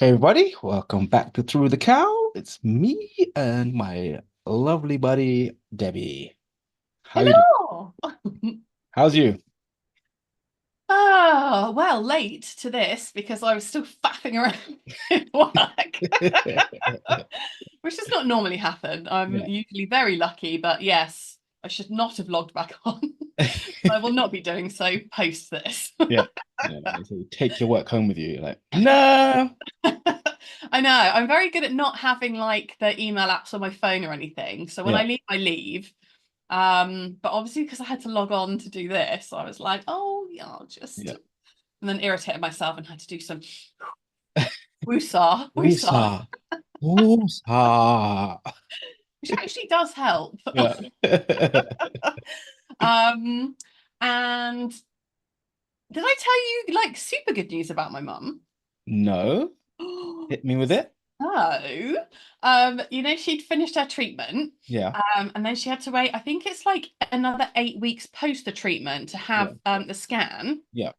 Hey everybody, welcome back to Through the Cowl. It's me and my lovely buddy Debbie. How you doing? Hello. How's you? Oh, well, late to this because I was still faffing around at work, which does not normally happen. I'm Yeah. usually very lucky, but yes, I should not have logged back on. I will not be doing so post this. Yeah. Yeah. So you take your work home with you. You're like, no. I know. I'm very good at not having like the email apps on my phone or anything. So when Yeah. I leave. But obviously because I had to log on to do this, I was like, oh yeah, I'll just Yeah. and then irritated myself and had to do some woosah, woosah, Woosah. Woosah. which actually does help. Yeah. Um, and did I tell you like super good news about my mum? No. Hit me with it. So, she'd finished her treatment, Yeah. and then she had to wait. I think it's like another 8 weeks post the treatment to Yeah. have the scan. Yeah.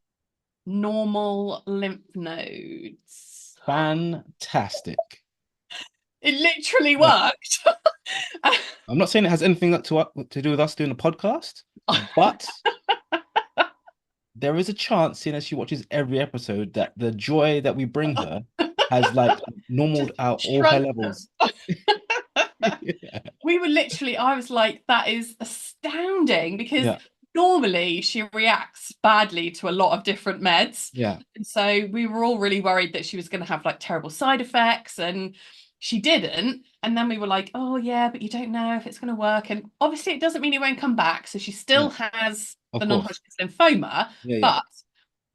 Normal lymph nodes. Fantastic. It literally Yeah. worked. I'm not saying it has anything to do with us doing a podcast, but there is a chance, seeing as she watches every episode, that the joy that we bring her has like normaled Just out all her shrunk levels. them. Yeah. We were literally, I was like, that is astounding because Yeah. normally she reacts badly to a lot of different meds. Yeah. And so we were all really worried that she was going to have like terrible side effects, and she didn't. And then we were like, oh, yeah, but you don't know if it's going to work. And obviously, it doesn't mean it won't come back. So she Yeah. still has Of the course. non-Hodgkin's lymphoma, Yeah. Yeah. but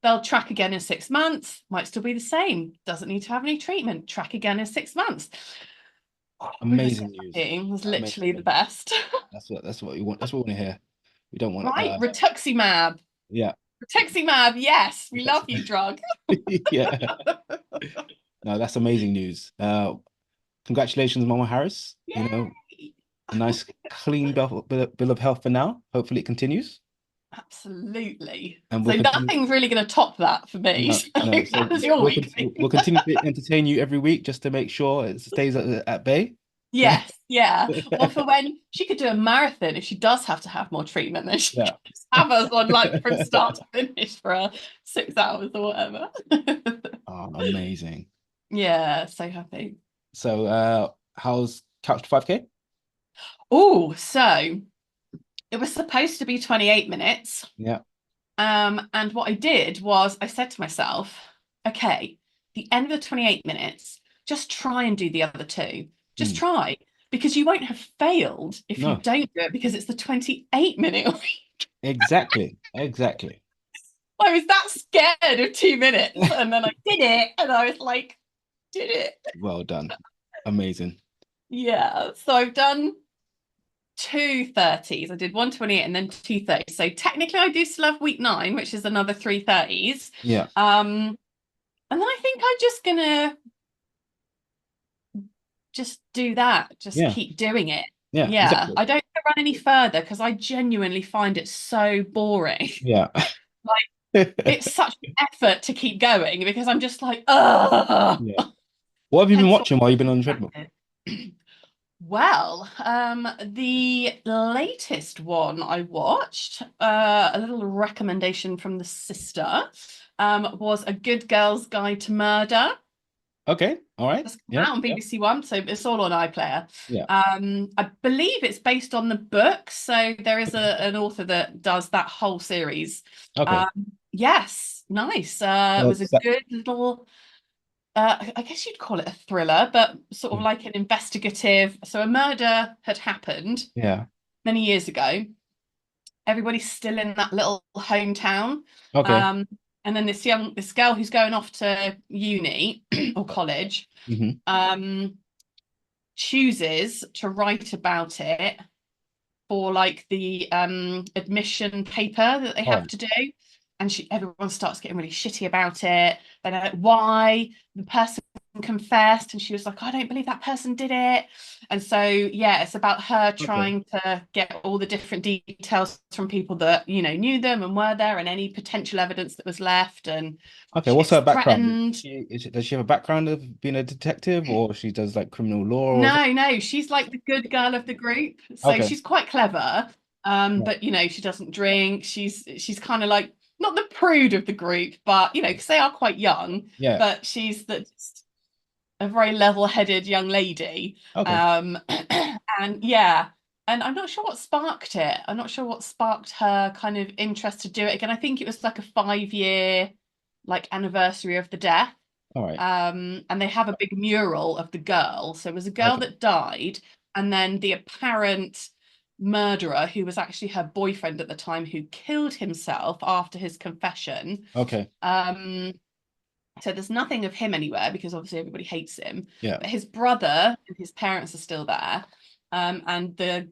they'll track again in 6 months, might still be the same, doesn't need to have any treatment, track again in 6 months. We were so Amazing news. happy. It was Amazing literally the news. best. That's what you want. That's what we want to hear. We don't want Right? Rituximab. yeah. Rituximab, yes, we love That's- you, drug. yeah. No, that's amazing news. Congratulations, Mama Harris. You know, Yay! a nice clean bill of health for now. Hopefully it continues. Absolutely. And we'll So continue. nothing's really going to top that for me. No, So no. So how's your week we'll been? continue to entertain you every week just to make sure it stays at bay. Yes, yeah. Or for when she could do a marathon if she does have to have more treatment, then she Yeah. can just have us on like from start to finish for 6 hours or whatever. Oh, amazing. Yeah, so happy. So, how's Couch to 5K? Oh, so it was supposed to be 28 minutes. Yeah. And what I did was I said to myself, okay, the end of the 28 minutes, just try and do the other two. Just Mm. try, because you won't have failed if you No, don't do it because it's the 28-minute week. exactly. Exactly. I was that scared of 2 minutes. And then I did it. And I was like, did it. Well done. Amazing. Yeah. So I've done 2:30s. I did 1:28 and then 2:30. So technically I do still have week 9, which is another 3:30s. Yeah. And then I think I'm just gonna just do that. Just Yeah. keep doing it. Yeah. Yeah. Exactly. I don't run any further because I genuinely find it so boring. Yeah. Like it's such an effort to keep going because I'm just like, ugh. Yeah. What have you been Hence watching while you've been on the treadmill? what well, the latest one I watched, a little recommendation from the sister, was A Good Girl's Guide to Murder. Okay. All right. It's come Yeah. out on Yeah. BBC One, so it's all on iPlayer. Yeah. I believe it's based on the book, so there is an author that does that whole series. Okay. Um, yes, nice. It So was a is that, good little I guess you'd call it a thriller, but sort of mm, like an investigative. So a murder had happened yeah. many years ago. Everybody's still in that little hometown. Okay. Um, and then this girl who's going off to uni or college, Hmm. um, chooses to write about it for like the admission paper that they All have right. to do. And everyone starts getting really shitty about it. They don't know why. The person confessed, and she was like, I don't believe that person did it. And so yeah, it's about her Okay. trying to get all the different details from people that, you know, knew them and were there, and any potential evidence that was left. And Okay. she What's gets her background? threatened. Does she have a background of being a detective, or she does like criminal law or something? No, she's like the good girl of the group. So Okay. she's quite clever. Yeah. But you know, she doesn't drink. She's kind of like not the prude of the group, but you know, because they are quite young, Yeah. but she's a very level-headed young lady. Okay. Um, and yeah, and I'm not sure what sparked it. I'm not sure what sparked her kind of interest to do it again. I think it was like a 5 year like anniversary of the death. All right. And they have a big mural of the girl. So it was a girl Okay. that died, and then the apparent murderer, who was actually her boyfriend at the time, who killed himself after his confession. Okay. So there's nothing of him anywhere because obviously everybody hates him. Yeah. But his brother and his parents are still there. And their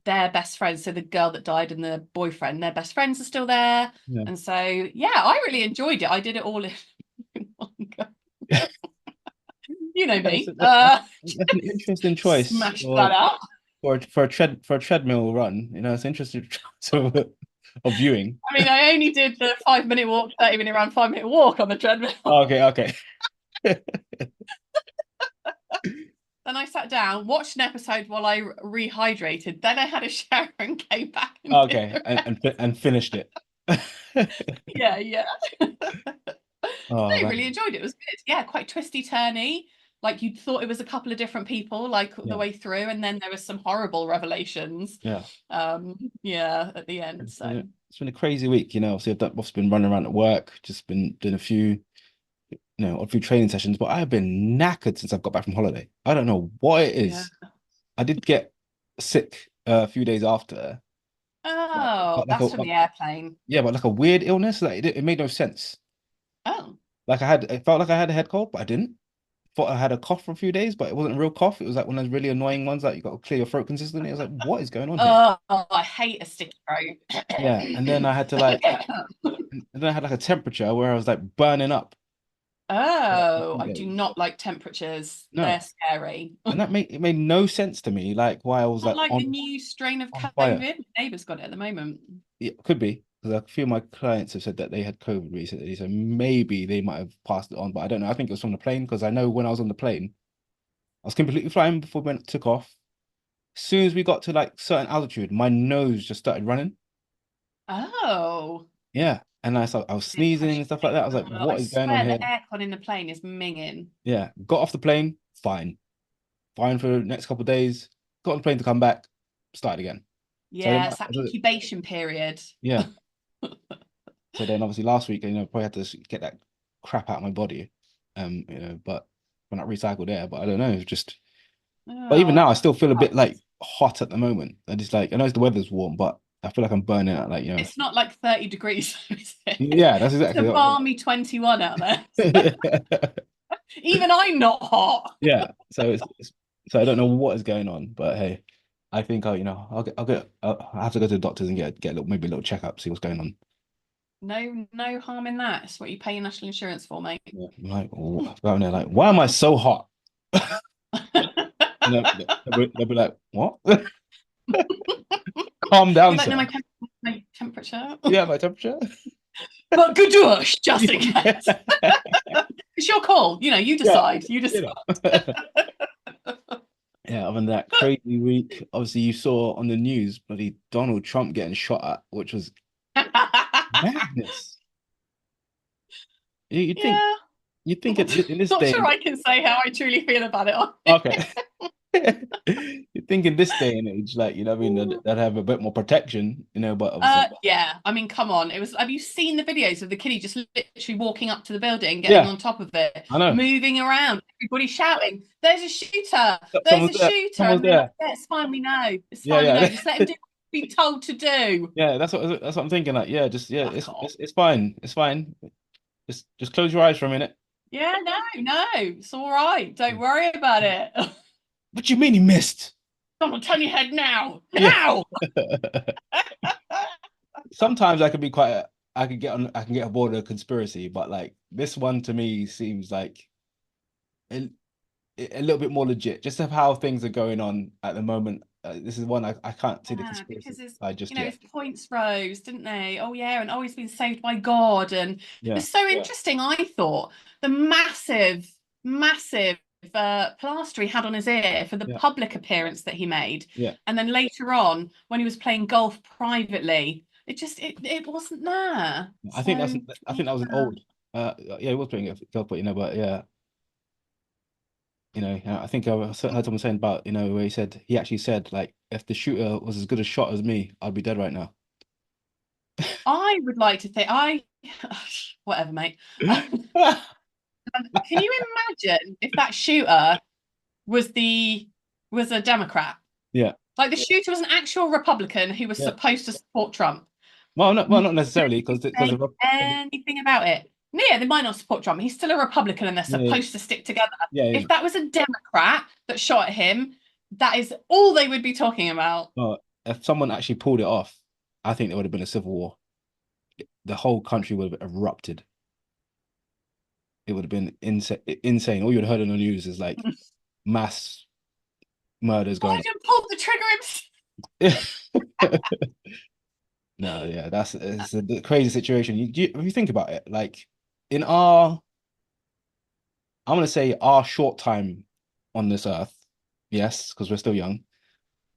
best friends, so the girl that died and the boyfriend, their best friends are still there. Yeah. And so yeah, I really enjoyed it. I did it all in one go. You know That's, me. that's an interesting choice Smashed that out. for a treadmill run. You know, it's interesting to of viewing. I mean, I only did the 5 minute walk, 30 minute run, 5 minute walk on the treadmill. Okay, okay. Then I sat down, watched an episode while I rehydrated. Then I had a shower and came back and did Okay, the rest. and finished it. Yeah, yeah. Oh, I that, really enjoyed it. It was good. Yeah, quite twisty turny. Like you thought it was a couple of different people, like the yeah, way through, and then there was some horrible revelations. yeah. Yeah, at the end. It's So been a crazy week, you know. Obviously, I've been running around at work, just been doing a few training sessions, but I have been knackered since I've got back from holiday. I don't know what it yeah. is. I did get sick a few days after, Oh, but that's from the airplane. yeah, but like a weird illness. Like it made no sense. Oh. Like it felt like I had a head cold, but I didn't. Thought I had a cough for a few days, but it wasn't a real cough. It was like one of those really annoying ones that you got to clear your throat consistently. I was like, what is going on here? Oh, I hate a sticky Yeah, and then I had to throat. and then I had like a temperature where I was like burning up for like a Oh, few I do days. not like temperatures. They're No, scary. and it made no sense to me. Like why I was Not like like the new strain of on fire. COVID. My neighbour's got it at the moment. Yeah, it could be because a few of my clients have said that they had COVID recently, so maybe they might have passed it on, but I don't know. I think it was from the plane because I know when I was on the plane, I was completely fine before when it took off. As soon as we got to like certain altitude, my nose just started running. Oh, Yeah, and I was did sneezing push and stuff like it. that. I was like, I what is going on swear the here? aircon in the plane is minging. Yeah, got off the plane, fine, fine for the next couple of days. Got on the plane to come back, started again. So then, Yeah, it's that incubation period. yeah. So then, obviously, last week, probably had to get that crap out of my body. But when I recycled there, but I don't know, it's just. But even now, I Oh, still feel a bit like hot at the moment. I just like I know the weather's warm, but I feel like I'm burning out. Like it's not like 30 degrees, is it? yeah, that's It's a exactly what. balmy 21 out there. Even I'm not hot. Yeah, so I don't know what is going on, but hey, I think I'll have to go to the doctors and get maybe a little checkup, see what's going on. No harm in that. It's what you pay your national insurance for, mate. Yeah, I'm like, going there, like, why am I so hot? And they'll be like, what? Calm You're down, like, no, sir. my temperature. Yeah, my temperature. But good Gosh, just in Yeah, case. It's your call. You know, you yeah, decide. You you decide. know. Yeah, other than that crazy week, obviously you saw on the news bloody Donald Trump getting shot at, which was madness. You, you'd think Yeah. you'd think in this Not day sure and I can say how I truly feel about it. okay. You'd think in this day and age, like, you know what I mean, they'd have a bit more protection, but obviously, Yeah. I mean, come on. It was. Have you seen the videos of the kiddie just literally walking up to the building, getting yeah, on top of it, I know. moving around, everybody shouting, "There's a shooter! There's Someone's a there. shooter!" Someone's And they're like, there. "Yeah, it's fine. We know. It's Yeah, fine. We know. yeah. Just let him do what he's been told to do." Yeah, that's what I'm thinking. Like, yeah, just yeah, Fuck off. it's fine. It's fine. Just close your eyes for a minute. Yeah, no, it's all right. Don't worry about it. What do you mean he missed? Someone turn your head now. Yeah. Now. Sometimes I can get aboard a conspiracy, but like this one to me seems like a, a little bit more legit, just of how things are going on at the moment. This is one I can't see the Yeah, conspiracy because his, side just yet. his points rose, didn't they? Oh yeah, and oh, he's been saved by God, and Yeah, it's so interesting. I thought the massive plaster he had on his ear for the yeah, public appearance that he made, yeah. and then later on when he was playing golf privately, it wasn't there. I think that's So I think that was an yeah. old. Yeah, he was playing a golf, but but yeah, I think I heard someone saying about where he actually said like if the shooter was as good a shot as me, I'd be dead right now. I would like to think I whatever, mate. Can you imagine if that shooter was a Democrat? Yeah, Like the shooter was an actual Republican who was yeah. supposed to support Trump. Well, not necessarily because Say anything about it. Yeah, they might not support Trump. He's still a Republican and they're yeah, supposed to stick together. yeah, yeah. If that was a Democrat that shot at him, that is all they would be talking about. Well, if someone actually pulled it off, I think there would have been a civil war. The whole country would have erupted. It would have been insane. All you'd heard on the news is like mass murders going Biden pulled the trigger on. No, yeah, it's a crazy situation. If you think about it, like in I'm gonna say our short time on this earth, yes, because we're still young,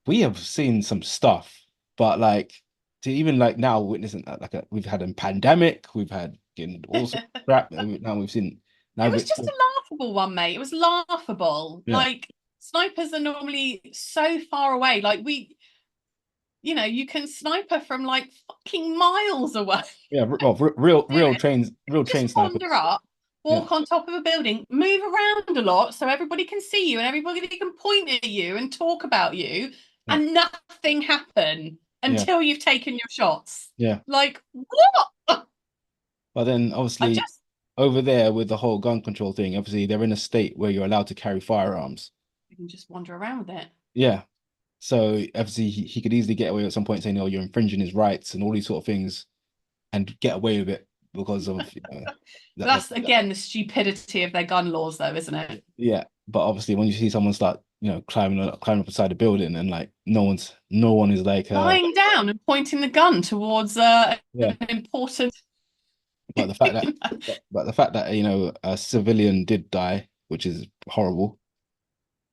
we have seen some stuff, but like to even like now witnessing like we've had a pandemic, we've had all sorts of crap. Now we've seen now It was just a laughable one, mate. It was laughable. yeah, Like snipers are normally so far away. Like you can sniper from like fucking miles away. yeah, well, real train Just wander snipers. up, Yeah, walk on top of a building, move around a lot so everybody can see you and everybody can point at you and talk about you, yeah, and nothing happen yeah, until you've taken your shots. yeah. Like what? But then I obviously just over there with the whole gun control thing, obviously they're in a state where you're allowed to carry firearms. You can just wander around with it. Yeah. So obviously he could easily get away at some point saying, "Oh, you're infringing his rights" and all these sort of things, and get away with it because of That's again the stupidity of their gun laws, though, isn't it? yeah. But obviously when you see someone start, climbing up beside a building and like no one is like Lying down and pointing the gun towards yeah. an important. But the fact that a civilian did die, which is horrible,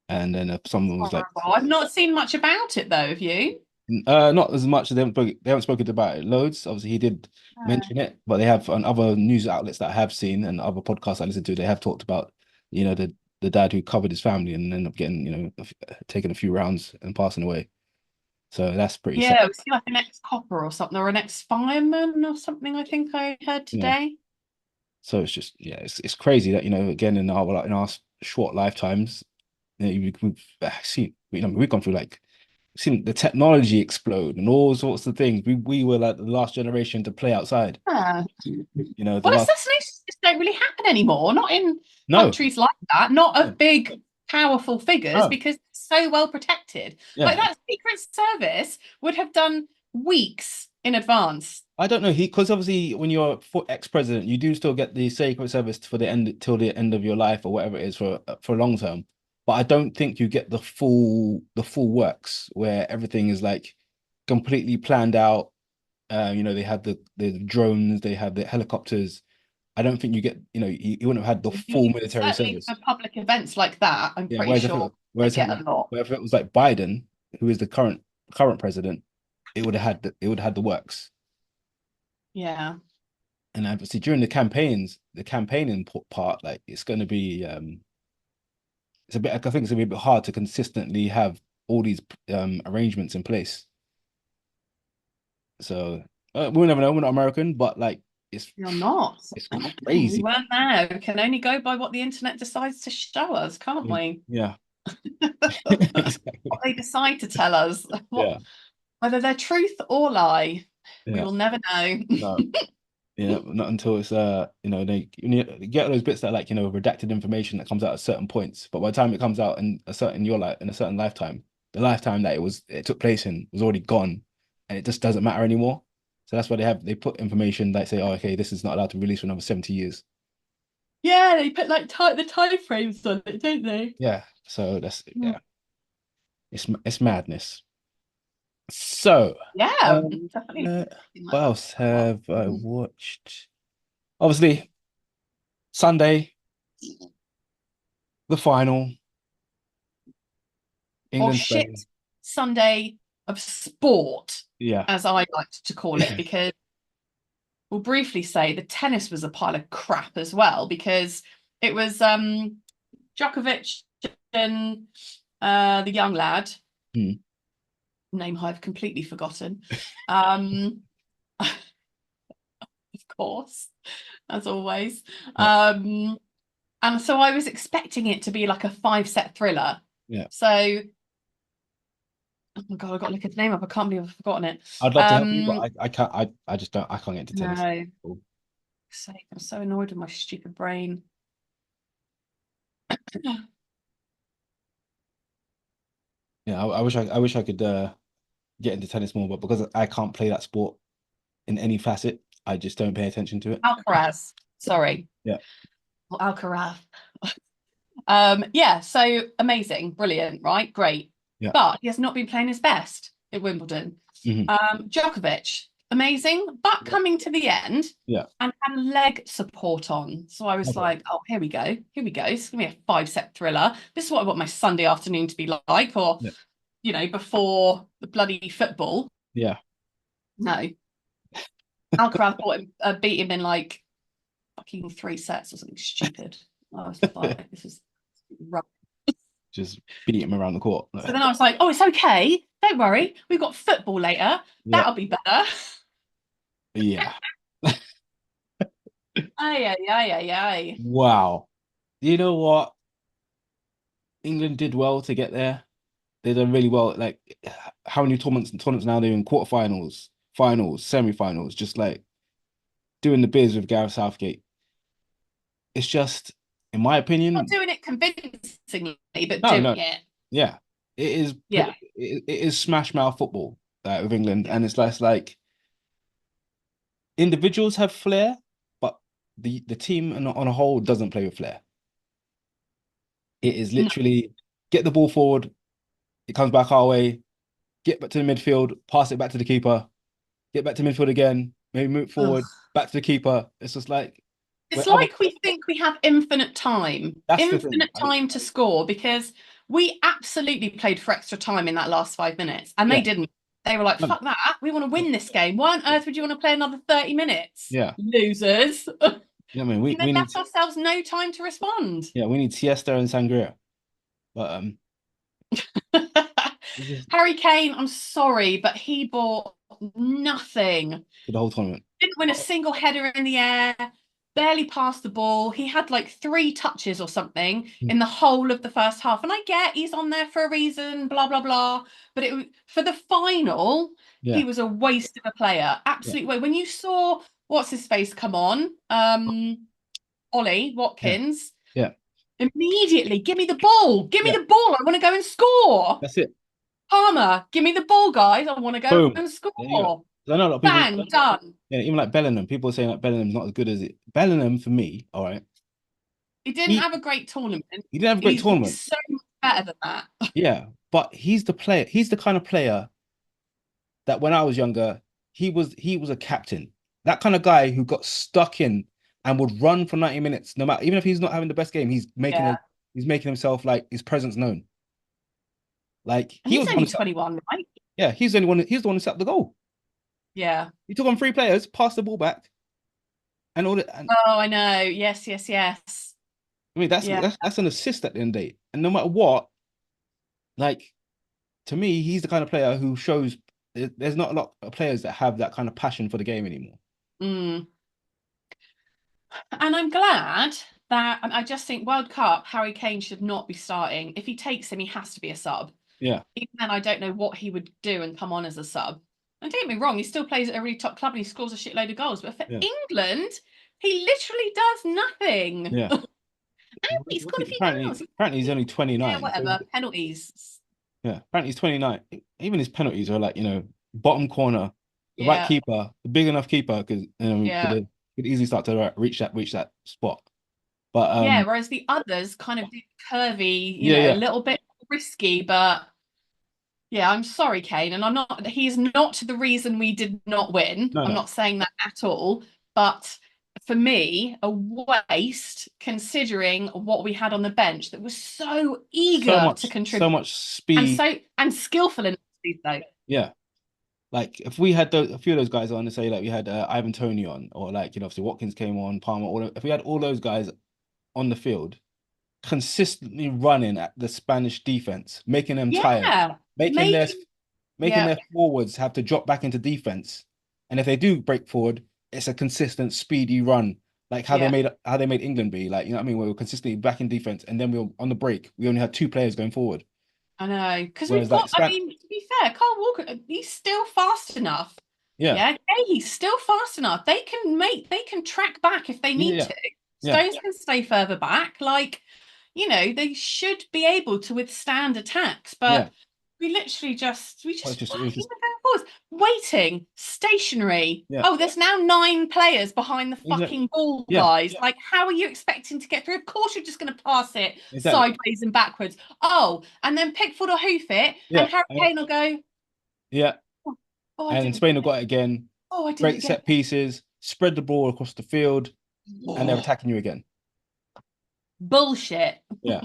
and then if someone was like Horrible. I've not seen much about it, though. Have you? Not as much. They haven't spoken about it loads. Obviously, he did Uh, mention it, but they have on other news outlets that I have seen and other podcasts I listen to. They have talked about, the dad who covered his family and ended up getting, taking a few rounds and passing away. So that's pretty sad. yeah, was he like an ex-copper or something, or an ex-fireman or something? I think I heard Yeah. today. So it's just it's crazy that again in our short lifetimes, we've seen we've gone through like seen the technology explode and all sorts of things. We were like the last generation to play outside. Yeah. The Well, last assassinations just don't really happen anymore. Not in no, countries like that. Not of big, powerful figures no, because it's so well protected. Like yeah. that Secret Service would have done weeks in advance. I don't know. Because obviously when you're ex-president, you do still get the Secret Service for the end till the end of your life or whatever it is for long term. But I don't think you get the full works where everything is like completely planned out. They had the drones, they had the helicopters. I don't think you get, you wouldn't have had the full military Certainly service. for public events like that, I'm Yeah. pretty sure they get a lot. Whereas if it was like Biden, who is the current president, it would have had the works. Yeah. And obviously during the campaigning part, like it's going to be it's a bit. I think it's going to be a bit hard to consistently have all these arrangements in place. So we'll never know. We're not American, but like it's You're not. it's We crazy. weren't there. We can only go by what the internet decides to show us, can't we? Yeah. What Exactly. they decide to tell us, Yeah. whether they're truth or lie, we Yeah. will never know. No. Yeah. Not until it's you get those bits that like redacted information that comes out at certain points, but by the time it comes out in your life in a certain lifetime, the lifetime that it took place in was already gone, and it just doesn't matter anymore. So that's why they put information like say, oh, okay, this is not allowed to release for another 70 years. Yeah, they put like the time frames on it, don't they? Yeah. So that's Mm. yeah. It's madness. So, Yeah, um, definitely uh, something like what that else quite well. have I watched? Obviously, Sunday, the final, Or England, shit Spain. Sunday of sport, Yeah. as I like to call it, because we'll briefly say the tennis was a pile of crap as well, because it was Djokovic and the young lad, Hmm. name I've completely forgotten. Um, of course, as always. Yeah. And so I was expecting it to be like a 5-set thriller. Yeah. So, oh my God, I've got to look his name up. I can't believe I've forgotten it. I'd love to help you, but I can't. I just don't. I can't get into tennis. No, Cool. I'm so annoyed with my stupid brain. Yeah. I wish I could get into tennis more, but because I can't play that sport in any facet, I just don't pay attention to it. Alcaraz, sorry. Yeah. Or Alcaraz. Yeah, so amazing, brilliant, right? Great. Yeah. But he has not been playing his best at Wimbledon. Hmm. Djokovic, amazing, but Yeah. coming to the end Yeah. and had leg support on. So I was Okay. like, oh, here we go. Here we go. It's gonna be a 5-set thriller. This is what I want my Sunday afternoon to be like, or Yeah. before the bloody football. Yeah. No. Alcaraz beat him in like fucking 3 sets or something stupid. I was like, this is rubbish. Just beat him around the court. So then I was like, oh, it's okay. Don't worry. We've got football later. Yeah. That'll be better. Yeah. Ay, ay, ay, ay, ay. Wow. You know what? England did well to get there. They done really well. Like, how many tournaments now they're in quarterfinals, finals, semi-finals, just like doing the biz with Gareth Southgate. It's just, in my Not opinion, doing it convincingly, but no, doing no, it. yeah, it is. Yeah. It is smash mouth football with England, and it's like individuals have flair, but the team on a whole doesn't play with flair. It is No. literally get the ball forward, it comes back our way, get back to the midfield, pass it back to the keeper, get back to midfield again, maybe move Ugh. forward, back to the keeper. It's just like It's when other like we think we have that's the thing. infinite time to score, because we absolutely played for extra time in that last 5 minutes, and they Yeah, didn't. They were like, no, fuck that. We want to win this game. Why on earth would you want to play another 30 minutes? yeah. Losers. You know what I mean? We They we need left ourselves no time to respond. yeah, we need siesta and sangria. But it's just Harry Kane, I'm sorry, but he bought nothing. for the whole tournament. Didn't win a Oh, single header in the air, barely passed the ball. He had like 3 touches or something mm, in the whole of the first half. And I get he's on there for a reason, blah, blah, blah. But for the final, he yeah, was a waste of a player. yeah, Absolute way. When you saw what's his face come on, Ollie yeah, Watkins, yeah. immediately give me the ball. Give me Yeah. the ball. I want to go and score. That's it. Palmer, give me the ball, guys. I want to go Boom. and There you go. score. 'Cause I know a lot of people, Bang, done. yeah, even like Bellingham, people are saying like Bellingham's not as good as it. Bellingham for me, all right. He didn't He have a great tournament. he didn't have a great He's tournament. so much better than that. Yeah, but he's the player. He's the kind of player that when I was younger, he was a captain. That kind of guy who got stuck in and would run for 90 minutes, no matter even if he's not having the best game, Yeah. he's making himself like his presence known. Like And he he's was the one only who set, 21, right? yeah, he's the one who set up the goal. Yeah. He took on 3 players, passed the ball back, and all that. And Oh, I know. Yes, yes, yes. I mean Yeah. that's an assist at the end of the day. And no matter what, like to me, he's the kind of player who shows there's not a lot of players that have that kind of passion for the game anymore. Mm. And I'm glad that I just think World Cup, Harry Kane should not be starting. If he takes him, he has to be a sub. Yeah. Even then, I don't know what he would do and come on as a sub. And don't get me wrong, he still plays at a really top club and he scores a shitload of goals. But for Yeah. England, he literally does nothing. Yeah. And he scored a few goals. Apparently he's only Yeah, 29. So whatever. Penalties. yeah, apparently he's 29. Even his penalties are like, bottom corner, the right Yeah. keeper, the big enough keeper, because Yeah. could easily start to reach that spot. But Yeah, whereas the others kind of do curvy, yeah, a yeah, little bit risky, but yeah, I'm sorry, Kane, and he's not the reason we did not win. no, I'm no, not saying that at all, but for me, a waste considering what we had on the bench that was so eager to so contribute much and speed. skillful in though. Yeah, like if we had a few of those guys on, to say like we had Ivan Toney on, or like obviously Watkins came on, Palmer, if we had all those guys on the field consistently running at the Spanish defense, making them tired, Yeah, making their making making yeah, their forwards have to drop back into defense. And if they do break forward, it's a consistent, speedy run, like yeah. how they made England be. Like, you know what I mean? We were consistently back in defense, and then we were on the break. We only had two players going forward. I know, because we've Whereas like got, I Span, mean, to be fair, Carl Walker, he's still fast enough. yeah, Yeah, okay, he's still fast enough. They can track back if they yeah, need yeah, to. yeah, Stones can stay further back. Like, they should be able to withstand attacks, yeah. but we Well, just it was weren't just even going forwards. Waiting, stationary. yeah, Oh, there's now 9 players behind the exactly, fucking ball, yeah, guys. Like, how are you expecting to get through? Of course, you're just going to pass it exactly, sideways and backwards. Oh, and then Pickford will hoof it, and yeah, Harry Kane will go, yeah. oh, oh, I did And it Spain have again. got it again. Oh, I did it Great again. set pieces, spread the ball across the field, and they're Oh, attacking you again. bullshit. Yeah,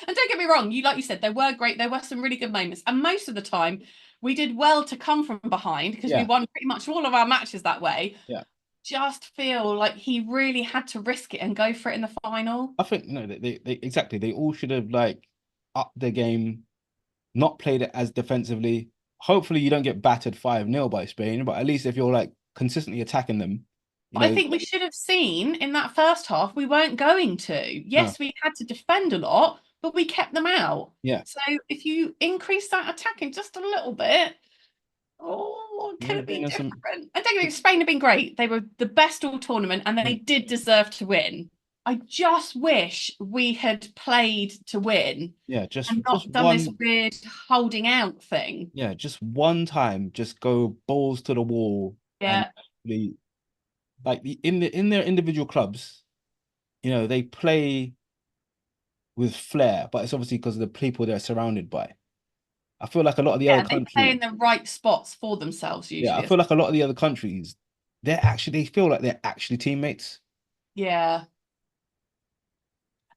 And don't get me wrong, like you said, there were some really good moments. And most of the time, we did well to come from behind because we yeah, won pretty much all of our matches that way. yeah. Just feel like he really had to risk it and go for it in the final. I think no, they exactly. They all should have like upped their game, not played it as defensively. Hopefully, you don't get battered 5-0 by Spain, but at least if you're like consistently attacking them, you But I know, think we should have seen in that first half, we weren't going to. no, Yes, we had to defend a lot, but we kept them out. yeah, So if you increase that attacking just a little bit, oh, it could maybe have bring been in some, different. I think Spain have been great. They were the best all tournament and they yeah, did deserve to win. I just wish we had played to win yeah, and just not done this one, weird holding out thing. yeah, just one time, just go balls to the wall and Yeah. actually like in their individual clubs, they play with flair, but it's obviously because of the people they're surrounded by. I feel like a lot of the other Yeah, they play countries, in the right spots for themselves yeah, I usually. feel like a lot of the other countries, they feel like they're actually teammates. Yeah.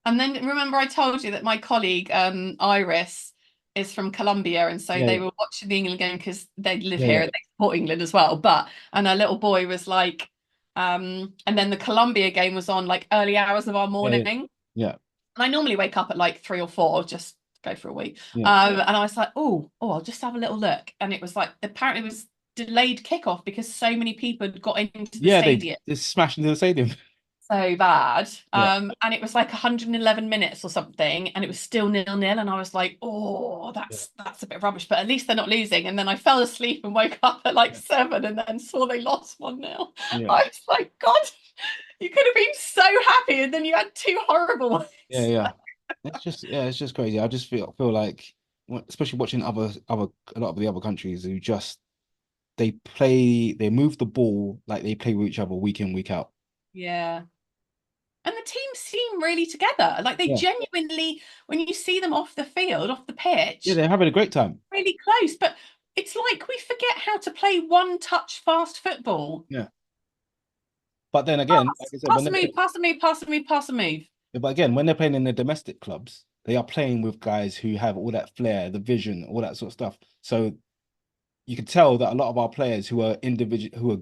And then remember I told you that my colleague Iris is from Colombia and so Yeah, they yeah, were watching the England game because they live yeah, here yeah, and they support England as well. But and her little boy was like and then the Colombia game was on like early hours of our yeah, morning. yeah, And yeah, I normally wake up at like 3 or 4, just go for a week. yeah. And I was like, I'll just have a little look. And it was like apparently it was delayed kickoff because so many people had got into the Yeah, stadium they smashed into the stadium. so bad. Yeah, And it was like 111 minutes or something, and it was still 0-0. And I was like, yeah, that's a bit rubbish, but at least they're not losing. And then I fell asleep and woke up at like yeah, 7 and then saw they lost 1-0. yeah, I was like, God, you could have been so happy, and then you had two horrible ones. yeah, yeah. It's just crazy. I just feel like, especially watching a lot of the other countries who just they move the ball like they play with each other week in, week out. Yeah. And the teams seem really together. Like they Yeah, genuinely, when you see them off the field, off the yeah, pitch, they're having a great time. really close. But it's like we forget how to play one touch fast football. Yeah, but then again, like I said, Pass a move, pass a move, pass a move, pass a move. when they're playing in the domestic clubs, they are playing with guys who have all that flair, the vision, all that sort of stuff. So you can tell that a lot of our players who are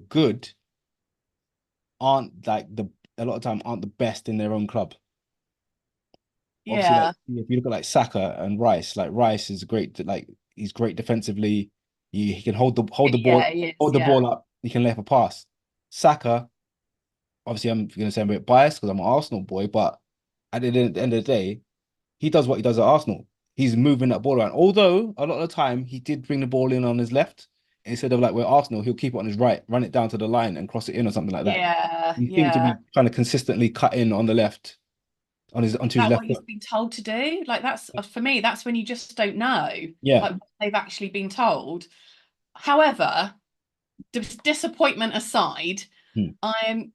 good aren't like a lot of time aren't the best in their own club. Obviously, like Yeah. if you look at like Saka and Rice, like Rice is great, like he's great defensively. He can Yeah, he is, hold the yeah. ball up. He can lay up a pass. Saka, obviously, I'm gonna say I'm a bit biased because I'm an Arsenal boy, but at the end of the day, he does what he does at Arsenal. He's moving that ball around. Although a lot of the time he did bring the ball in on his left instead of like where Arsenal, he'll keep it on his right, run it down to the line and cross it in or something like that. Yeah, He seemed to yeah. be kind of consistently cut in on the left, onto his That what left he's foot. been told to do? Like that's for me, that's when you just don't know Yeah. like what they've actually been told. However, disappointment aside, Hmm. I'm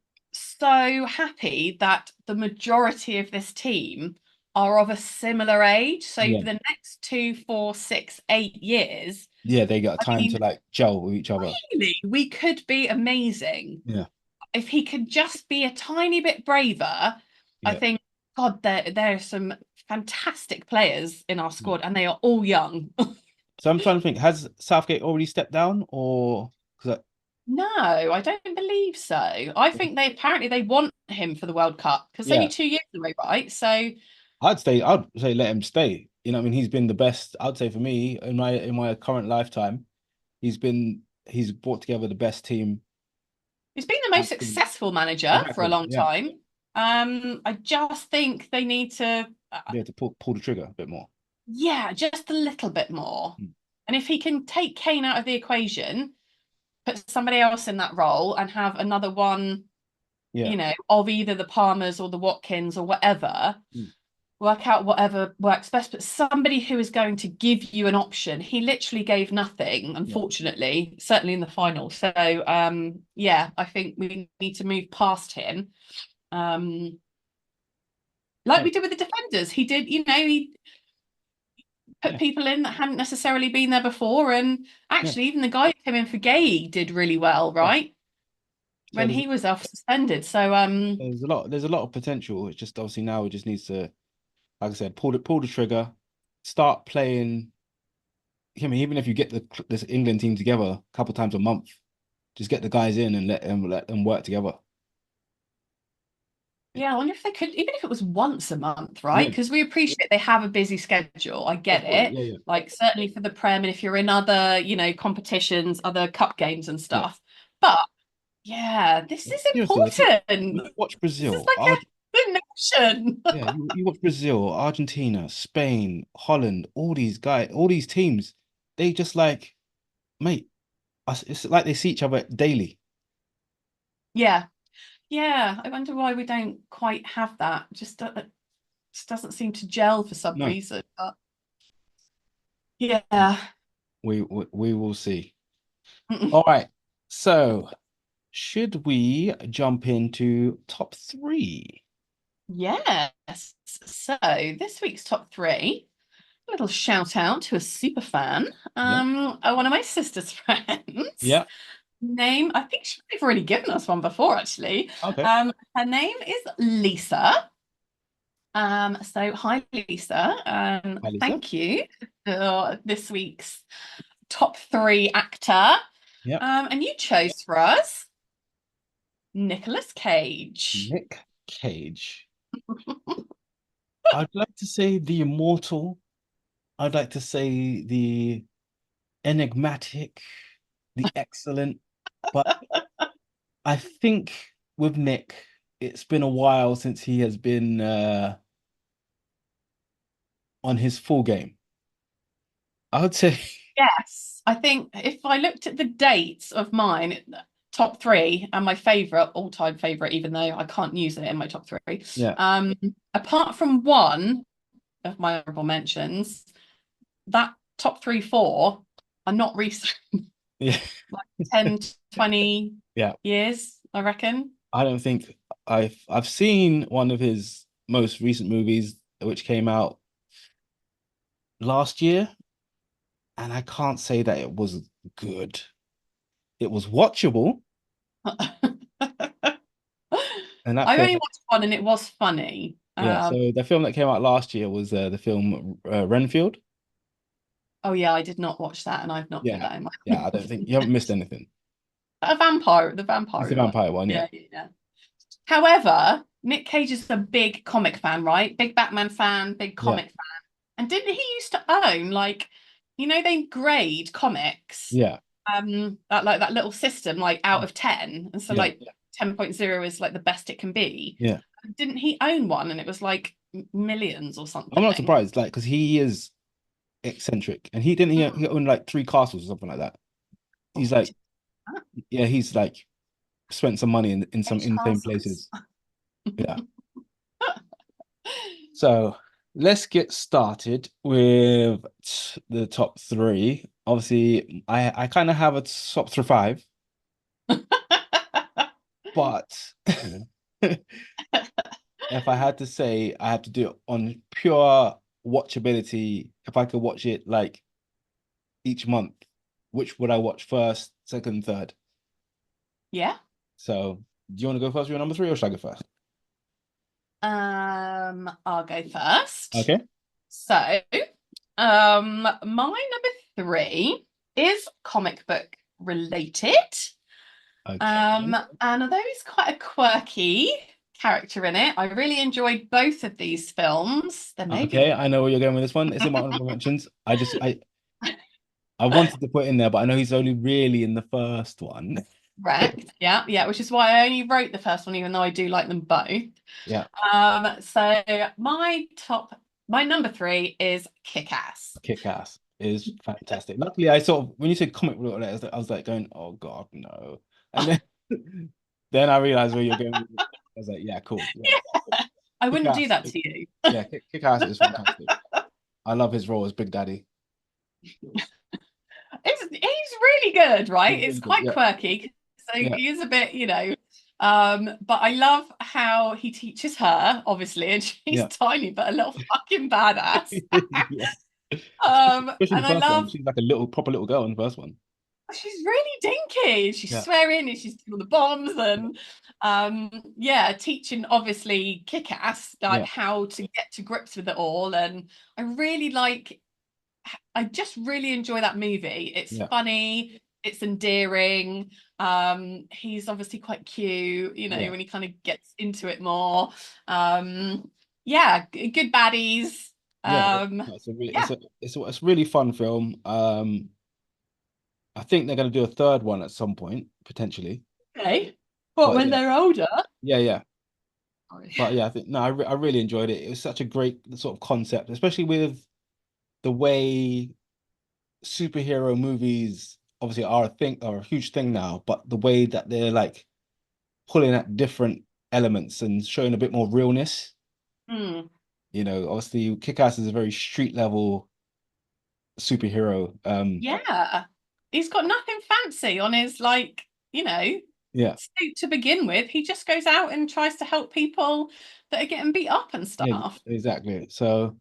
so happy that the majority of this team are of a similar age. So Yeah. for the next 2, 4, 6, 8 years, Yeah, they got I time mean, to like gel with each other. really, we could be amazing. Yeah. If he could just be a tiny bit braver, I Yeah. think, God, there are some fantastic players in our Mm. squad, and they are all young. So I'm trying to think, has Southgate already stepped down or because No, I don't believe so. I think they want him for the World Cup because it's only yeah, 2 years away, right? So I'd say let him stay. You know what I mean? He's been the best, I'd say for me in my current lifetime, he's brought together the best team. he's been the most I've seen. successful manager for a Exactly. long Yeah. time. I just think they need to, Be able to pull the trigger a bit more. yeah, just a little bit more. Mm. And if he can take Kane out of the equation, put somebody else in that role, and have another one, Yeah. of either the Palmers or the Watkins or whatever, Mm. work out whatever works best. But somebody who is going to give you an option. He literally gave nothing, Yeah. unfortunately, certainly in the final. So yeah, I think we need to move past him. Like Yeah. we did with the defenders. He did, he put Yeah. people in that hadn't necessarily been there before. And Yeah. actually, even the guy who came in for Gay did really well, Yeah. right? So When he was off suspended. So there's a lot of potential. It's just obviously now it just needs to, like I said, pull the trigger, start playing. I mean, even if you get this England team together a couple times a month, just get the guys in and let them work together. yeah, I wonder if they could, even if it was once a month, right? Yeah, Because we appreciate they have a busy schedule. I of get course. it. Yeah, yeah, Like certainly for the Prem, and if you're in other, competitions, other cup games and yeah. stuff. But yeah, this is Seriously, important. watch This is Brazil. like a nation. Yeah, you watch Brazil, Argentina, Spain, Holland, all these guys, all these teams. They just like, mate, it's like they see each other daily. Yeah. Yeah. I wonder why we don't quite have that. Just doesn't seem to gel for some No, reason. But yeah. we will see. All right. So, should we jump into top three? Yes. So this week's top three, a little shout out to a super fan, Yeah. one of my sister's friends. Yeah. I think she might have already given us one before, actually. Okay. Her name is Lisa. So hi Lisa. Hi, Lisa. Thank you for this week's top three actor. Yeah. And you chose for us Nicolas Cage. Nick Cage. I'd like to say the immortal. I'd like to say the enigmatic, the excellent. But I think with Nick, it's been a while since he has been on his full game. I would say, Yes, I think if I looked at the dates of mine, top three, and my favorite, all-time favorite, even though I can't use it in my top three, yeah, apart from one of my honorable mentions, that top three, four are not recent, yeah, like 10, 20 yeah. years, I reckon. I don't think I've seen one of his most recent movies, which came out last year, and I can't say that it was good. It was watchable, and that I film, only watched one and it was funny. yeah. So the film that came out last year was the film Renfield. Oh yeah, I did not watch that and I've not put Yeah, that in my yeah. I don't think you haven't missed anything. the It's the vampire one. vampire one, yeah. Yeah, yeah, yeah. However, Nick Cage is a big comic fan, right? Big Batman fan, big Yeah, comic fan. And didn't he used to own like, they grade comics, yeah, that like that little system, like out of 10. And so yeah, like 10.0 is like the best it can be. yeah. Didn't he own one and it was like millions or I'm not something? surprised, like, because he is eccentric, and he didn't he owned like three castles or something like that. Oh, He's he like, did that. yeah, he's like spent some money in some Cage insane castles. places. Yeah. So let's get started with the top three. Obviously, I kind of have a top three five, but If I had to say, I have to do it on pure watchability. If I could watch it like each month, which would I watch first, second, third? Yeah. So, do you want to go first with your number three, or should I go first? I'll go first. Okay. So, my number three is comic book related. Okay. And although he's quite a quirky character in it, I really enjoyed both of these films. There may be Okay, I know where you're going with this one. It's in my honorable mentions. I wanted to put in there, but I know he's only really in the first one. correct. Yeah, yeah, which is why I only wrote the first one, even though I do like them both. Yeah, So my number three is Kick-Ass. Kick-Ass is fantastic. Luckily, I sort of when you said comic book letters, I was like going, "Oh God, no!" And then then I realized where you're going. I was like, "Yeah, cool. Yeah, Yeah, I wouldn't do Kick-Ass. that to you. Yeah, Kick-Ass is fantastic. I love his role as Big Daddy. He's really good, right? He's It's really good. quite Yeah, quirky. So yeah, he is a bit, but I love how he teaches her, obviously, and she's yeah, tiny but a little fucking badass. yeah. Especially And the I first one. love She's like a little proper little girl in the first one. she's really dinky. She's Yeah, swearing and she's doing the bombs and yeah, teaching obviously kick-ass like yeah, how to get to grips with it all. And I really I just really enjoy that movie. It's yeah, funny, it's endearing. He's obviously quite cute, yeah. when he kind of gets into it more. Yeah, good baddies. Yeah, Um, no, it's a really, yeah, it's a really fun film. I think they're going to do a third one at some point potentially. okay. What, But when yeah, they're older? yeah. Sorry. But yeah, I think no, I really enjoyed it. It was such a great sort of concept, especially with the way superhero movies obviously are a huge thing now. But the way that they're like pulling at different elements and showing a bit more realness. Hmm. Obviously, Kick-Ass is a very street level superhero. Yeah. He's got nothing fancy on his Yeah. suit to begin with. He just goes out and tries to help people that are getting beat up and Yeah, stuff. exactly. So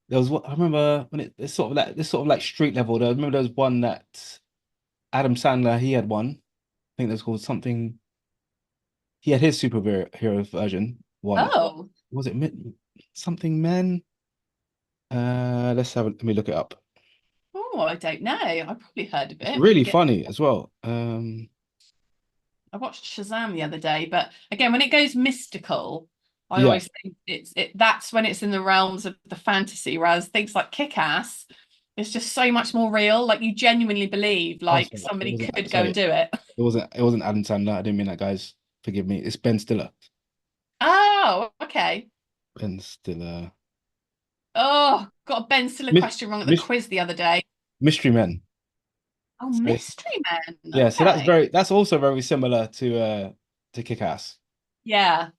there was what I remember when it's sort of like this sort of like street level. I remember there was one that Adam Sandler he had one. I think that's called something. He had his superhero version one. Oh. Was it something men? Let me look it up. Oh, I don't know. I probably heard of It's it. really funny as well. I watched Shazam the other day, but again, when it goes mystical, I Yeah, always think that's when it's in the realms of the fantasy, whereas things like Kick-Ass, it's just so much more real. Like you genuinely believe oh, like sorry, it somebody wasn't could go and sorry, do it. it wasn't Adam Sandler. I didn't mean that, guys. Forgive me. It's Ben Stiller. Oh, okay. Ben Stiller. Oh, got a Ben Stiller Myst question wrong at the Myst quiz the other day. Mystery Men. Oh, So, Mystery Men. yeah, so Okay. that's also very similar to Kick-Ass. Yeah.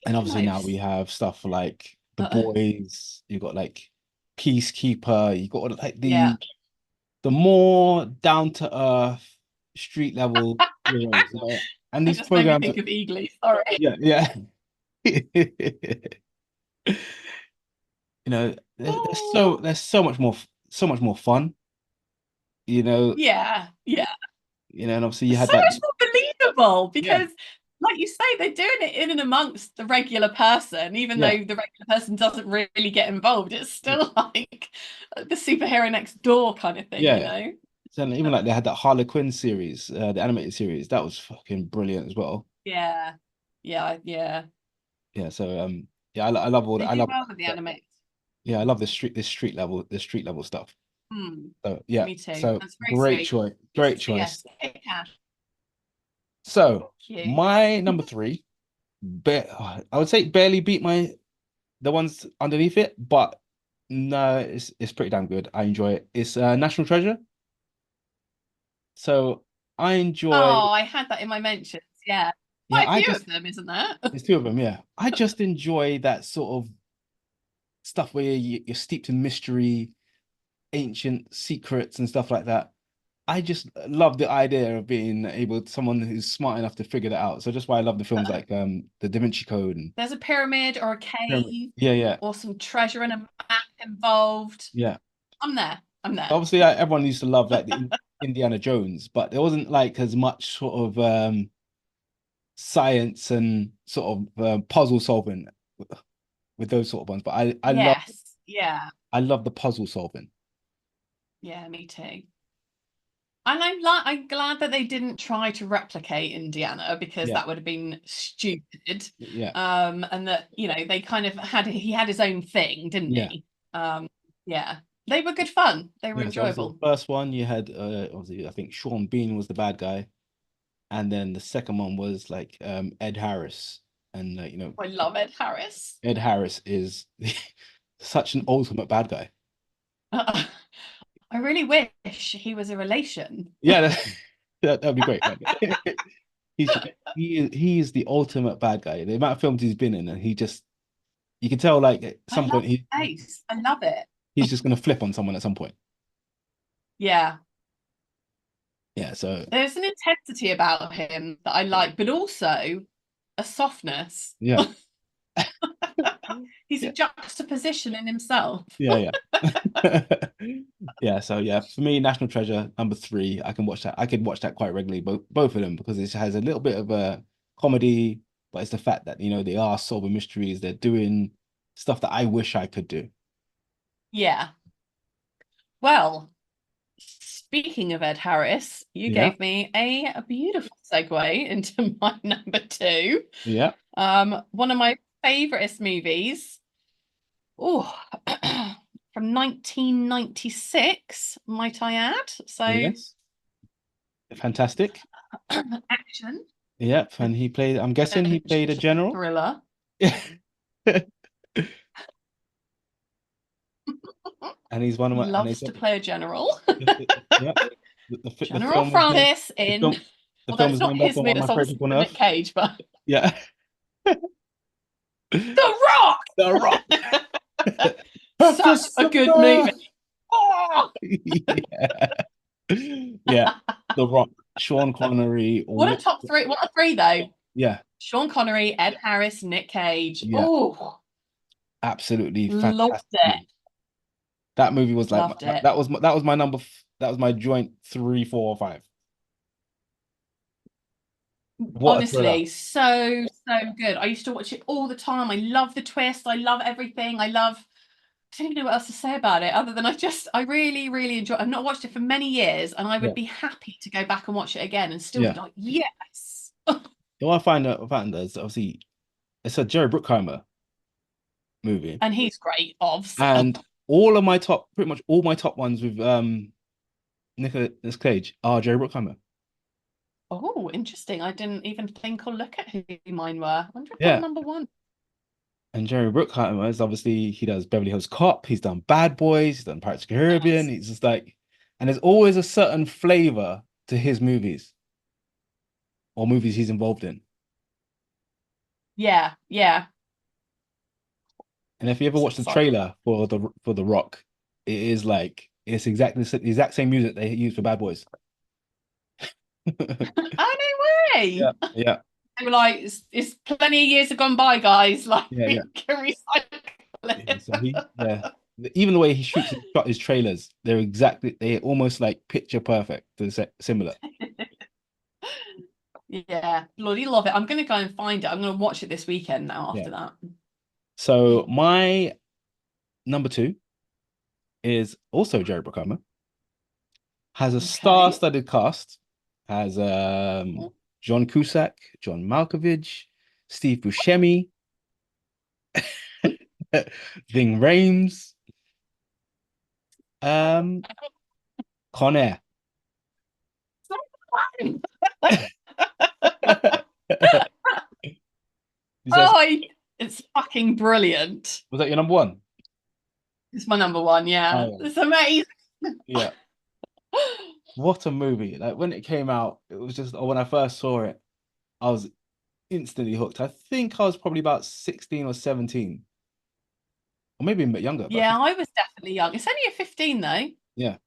And obviously now we Close. have stuff like The Uh, Boys, you got like Peacekeeper, you got like yeah. the more down to earth street level heroes. And It these just made me programs are, think of Eagly. Sorry. yeah, yeah. Oh, there's so much more fun, you know, yeah. Yeah. and obviously you had So that, much more believable yeah, because, like you say, they're doing it in and amongst the regular person, even though yeah, the regular person doesn't really get involved. It's still like the superhero next door kind of thing, yeah. So even like they had that Harley Quinn series, the animated series, that was fucking brilliant as well. Yeah. Yeah. Yeah. Yeah, so yeah, I love all that. They I do love well with the that. anime. Yeah, I love this street level stuff. Hmm. So yeah, Me too. so That's very sweet. great So choice. yes, Kit Kat. So Thank my number three, I would say barely beat the ones underneath it, but no, it's pretty damn good. I enjoy it. It's National Treasure. So I enjoy, Oh, I had that in my mentions. Yeah. yeah, Quite a few of them, isn't there? there's two of them, yeah. I just enjoy that sort of stuff where you're steeped in mystery, ancient secrets and stuff like that. I just love the idea of being able someone who's smart enough to figure that out. So just why I love the films like the Da Vinci Code and There's a pyramid or a Pyramid. cave Yeah, yeah, or some treasure and a map involved. yeah. I'm there. I'm there. Obviously, everyone used to love like the Indiana Jones, but there wasn't like as much sort of science and sort of puzzle solving with those sort of ones. But Yes. Yeah. I love the puzzle solving. Yeah, me too. And I'm glad that they didn't try to replicate Indiana because Yeah, that would have been stupid. yeah, And that, they kind of he had his own thing, didn't yeah. he? Yeah. They were good fun. They were Yeah, so obviously the enjoyable. first one you had obviously I think Sean Bean was the bad guy, and then the second one was like Ed Harris, and I love Ed Harris. Ed Harris is such an ultimate bad guy. I really wish he was a relation. Yeah, that'd be great. He's he is the ultimate bad guy. The amount of films he's been in, and you can tell like at I some love point his face. I love it. he's just gonna flip on someone at some point. Yeah. Yeah, so There's an intensity about him that I like, but also a softness. yeah, He's a yeah, juxtaposition in himself. yeah, yeah. Yeah, so yeah, for me, National Treasure #3, I can watch that. I could watch that quite regularly, both of them, because it has a little bit of a comedy, but it's the fact that they are solving mysteries, they're doing stuff that I wish I could do. Yeah. Well, speaking of Ed Harris, you Yeah, gave me a beautiful segue into my number two. yeah, One of my favoriteest movies. Oh, from 1996, might I add. So yes, fantastic. action, Yep, and I'm guessing he played a general. thriller. And he's one of my, and they Loves to said, play a general. yeah, the General film was named, Francis in, the although film it's was not named his after movie, one of it's my favorite obviously people on Nick earth. Cage, but Yeah. The Rock! The Rock. Such a good movie. Oh! Yeah. Yeah. The Rock, Sean Connery, What a top three. What a three, though. yeah, Sean Connery, Ed Harris, Nick Cage. yeah, Oh, absolutely loved fantastic it. movie. That movie was like Loved it. that was my that was my joint 3, 4, or 5. What a thriller. Honestly, so good. I used to watch it all the time. I love the twist. I love everything. I don't even know what else to say about it other than I really, really enjoy. I've not watched it for many years, and I Yeah, would be happy to go back and watch it again and still be yeah. like, yes. What I found is obviously it's a Jerry Bruckheimer movie, And he's great, obvs. and pretty much all my top ones with Nicolas Cage are Jerry Bruckheimer. Oh, interesting. I didn't even think or look at who mine were. I wonder if I'm Yeah, number one. and Jerry Bruckheimer is obviously he does Beverly Hills Cop, he's done Bad Boys, he's done Pirates of the Caribbean. Yes. He's just like, and there's always a certain flavor to his movies or movies he's involved in. Yeah, yeah. And if you ever watch the Sorry. trailer for the Rock, it is like it's exactly the exact same music they use for Bad Boys. Oh, no way. Yeah, yeah, They were like, it's plenty of years have gone by, guys. Like, yeah, we yeah. can recycle Yeah, it. so even the way he shot his trailers, they're almost like picture perfect, similar. Yeah, bloody love it. I'm going to go and find it. I'm going to watch it this weekend now Yeah. after that. So my number 2 is also Jerry Bruckheimer. Has a Okay. star-studded cast. Has John Cusack, John Malkovich, Steve Buscemi, Ving Rhames, Con Air. Oh, it's fucking brilliant. Was that your number 1? It's my number one. Yeah, Oh, it's amazing. yeah. What a movie. Like when it came out, it was just when I first saw it, I was instantly hooked. I think I was probably about 16 or 17. Or maybe a bit younger, but Yeah, I was definitely young. It's only a 15 though. yeah.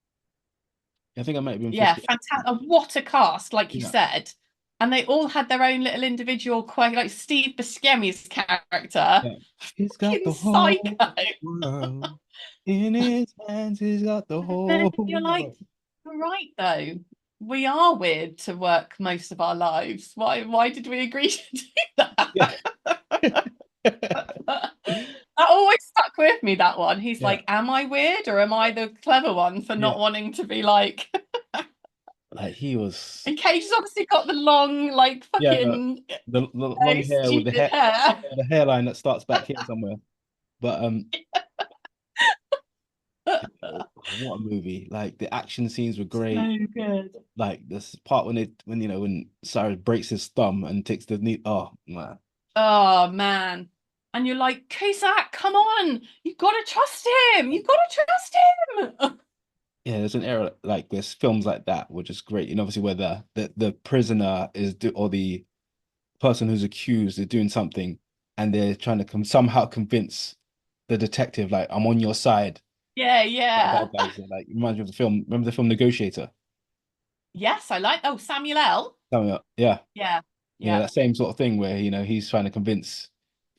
I think I might have been Yeah, 50. fantastic. What a cast, like you Yeah. said. And they all had their own little individual quirk, like Steve Buscemi's character. Yeah. He's got Fucking the whole psycho. world in his hands. He's got the And whole you're like, world. you're right though. We are weird to work most of our lives. Why did we agree to do that? Yeah. That always stuck with me, that one. He's Yeah. like, am I weird or am I the clever one for Yeah. not wanting to be like Like he was. and Cage's obviously got the long, like Yeah. fucking The long hair with stupid hair. the hairline that starts back here somewhere. But what a movie! Like the action scenes were great. So good. Like this part when when Cyrus breaks his thumb and takes the knee. Oh man. Oh man. And you're like, Cusack, come on. You've got to trust him. You've got to trust him. Yeah, there's an era like this. Films like that were just great. And obviously, where the prisoner or the person who's accused is doing something, and they're trying to somehow convince the detective, like, I'm on your side. Yeah, Like yeah. bad guys, like reminds me of the film. Remember the film Negotiator? Yes, I like. Oh, Samuel L. Coming up, yeah, Yeah, yeah, yeah. that same sort of thing where he's trying to convince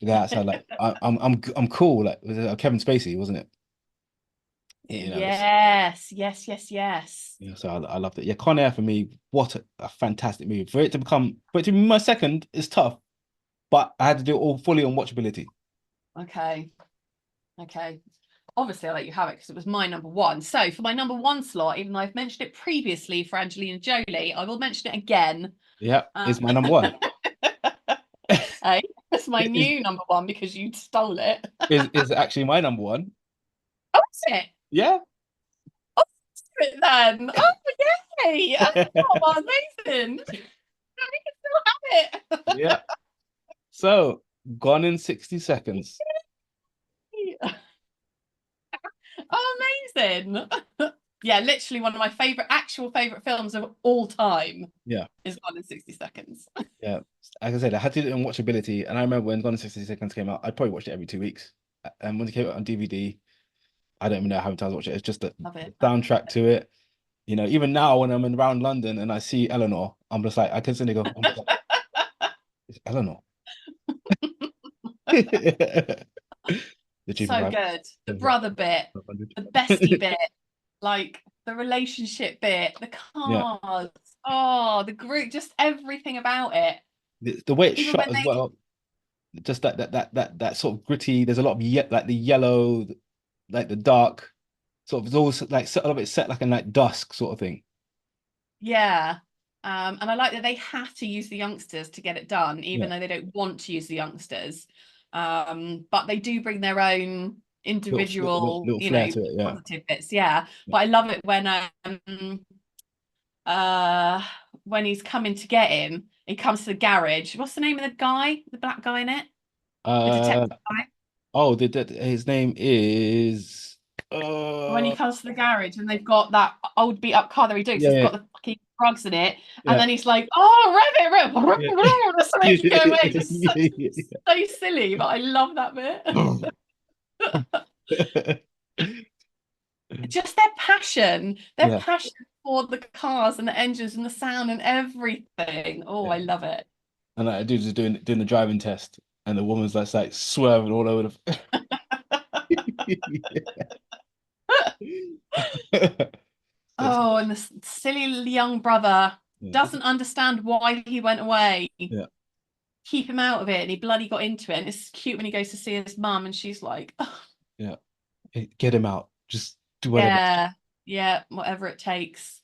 the guy outside, like, I'm cool. Like, was it Kevin Spacey, wasn't it? Yes, yes, yes, yes. Yeah, so I loved it. Yeah, Con Air for me, what a fantastic movie. For it to be my second is tough, but I had to do it all fully on watchability. Okay, okay. Obviously, I'll let you have it because it was my number one. So for my number one slot, even though I've mentioned it previously for Angelina Jolie, I will mention it again. Yeah, Um, it's my number one. hey, it's my Is new number one because you stole it. is actually my number one. Oh, is it? Yeah. Oh, is it then? Oh, yay! Oh, amazing! We can still have Yeah. So, Gone in 60 Seconds. it. Oh, amazing! Yeah, literally one of my actual favorite films of all time Yeah. is Gone in 60 Seconds. Yeah. Like I said, I had to do it on watchability. And I remember when Gone in 60 Seconds came out, I'd probably watched it every 2 weeks. And when it came out on DVD, I don't even know how many times I watched it. It's just the Love it. soundtrack to it. Even now when I'm around London and I see Eleanor, I'm just like, I can suddenly go, oh my God, it's Eleanor. The Jeep So arrived. good. The brother bit, the bestie bit, like the relationship bit, the Yeah. cars, oh, the group, just everything about it. The way it's Even shot when as they, well, just that sort of gritty. There's a lot of like the yellow, like the dark, sort of. It's all like a lot of it set like in like dusk sort of thing. yeah. And I like that they have to use the youngsters to get it done, Yeah, even though they don't want to use the youngsters. But they do bring their own individual, little flair to it. Yeah, positive bits. Yeah. yeah. But I love it uh when he's coming to get him, he comes to the garage. What's the name of the guy, the black guy in it? The Uh detective guy. oh, his name is When he uh comes to the garage and they've got that old beat up car that he does, yeah, it's yeah, got the fucking drugs in it, and yeah, then he's like, "Oh, rev yeah. it, that's the way to go away." Just such, Yeah, so silly, but I love that bit. yeah. Just their Yeah, passion for the cars and the engines and the sound and everything. Oh, I yeah. love it. And like, dude's just doing the driving test, and the woman's like swerving all over the. It's- Oh, and the silly young brother yeah, doesn't understand why he went away. yeah, Keep him out of it, and he bloody got into it. And it's cute when he goes to see his mum, and she's like, oh, yeah. Get him out. Just do whatever. yeah, yeah, whatever it takes.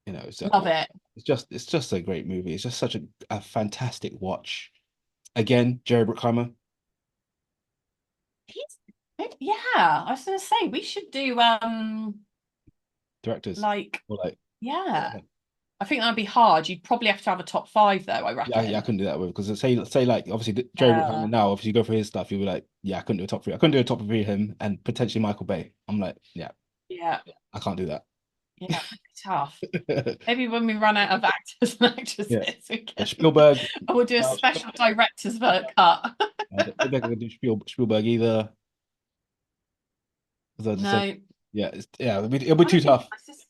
Yeah, Love it. it's just a great movie. It's just such a fantastic watch. Again, Jerry Bruckheimer, He's, yeah, I was gonna say we should do directors, like, or like, yeah. I think that'd be hard. You'd probably have to have a top five though, I yeah, I reckon. couldn't do that with because say like obviously Jerry Yeah, Bruckheimer now, obviously you go for his stuff, you'll be like, yeah, I couldn't do a top three. I couldn't do a top three of him and potentially Michael Bay. I'm like, yeah, yeah, I can't do yeah. Tough. that. Maybe when we run out of actors and actresses, Yeah, we yeah, can. Spielberg. We'll do a No, special director's cut. I don't think I can do Spielberg either. As I just said, No. yeah, it'll be too Trying to think tough. of my sister.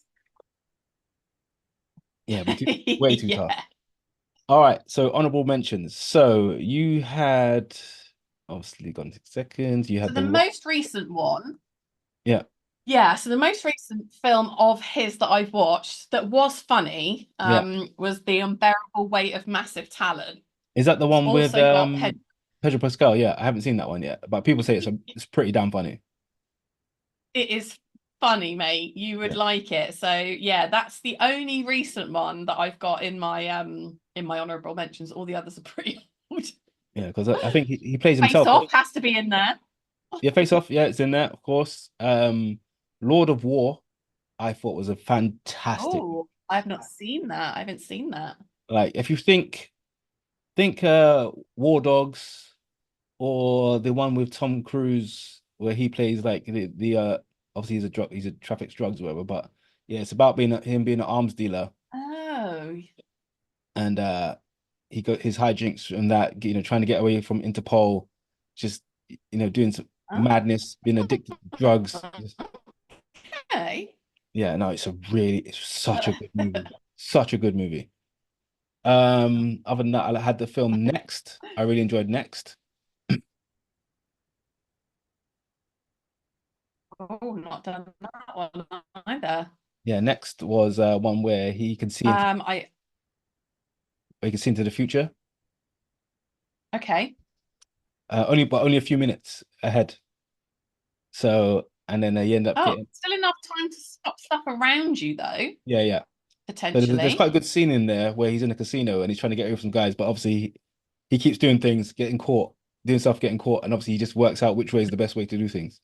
Yeah, way too tough. Yeah. All right, so honorable mentions. So you had obviously gone 6 seconds. You So had the the Rock. most recent one, Yeah, yeah, so the most recent film of his that I've watched that was funny yeah. was The Unbearable Weight of Massive Talent. Is that the It's one with also got Pedro. Pedro Pascal? Yeah, I haven't seen that one yet, but people say it's pretty damn funny. It is funny, mate. You would Yeah, like it. So yeah, that's the only recent one that I've got in my honorable mentions. All the others are pretty old. yeah, because I think he plays Face himself. Off has to be in there. Yeah, Face Off. Yeah, it's in there, of course. Lord of War, I thought was a fantastic. Oh, I have not seen that. I haven't seen that. Like, if you think War Dogs or the one with Tom Cruise where he plays like the obviously he's a traffics drugs or whatever, but yeah, it's about him being an arms dealer Oh. and he got his hijinks and that, trying to get away from Interpol, just doing some madness, being addicted to drugs. Okay. Yeah, no, it's such a good movie. Such a good movie. Other than that, I had the film Next. I really enjoyed Next. Oh, not done that one either. Yeah, Next was one where he can see I into the future. okay. Only a few minutes ahead. So and then you end up Oh, getting still enough time to stop stuff around you though, yeah, yeah. So there's quite a potentially. good scene in there where he's in a casino and he's trying to get away from some guys, but obviously he keeps doing things, getting caught, doing stuff, getting caught, and obviously he just works out which way is the best way to do things,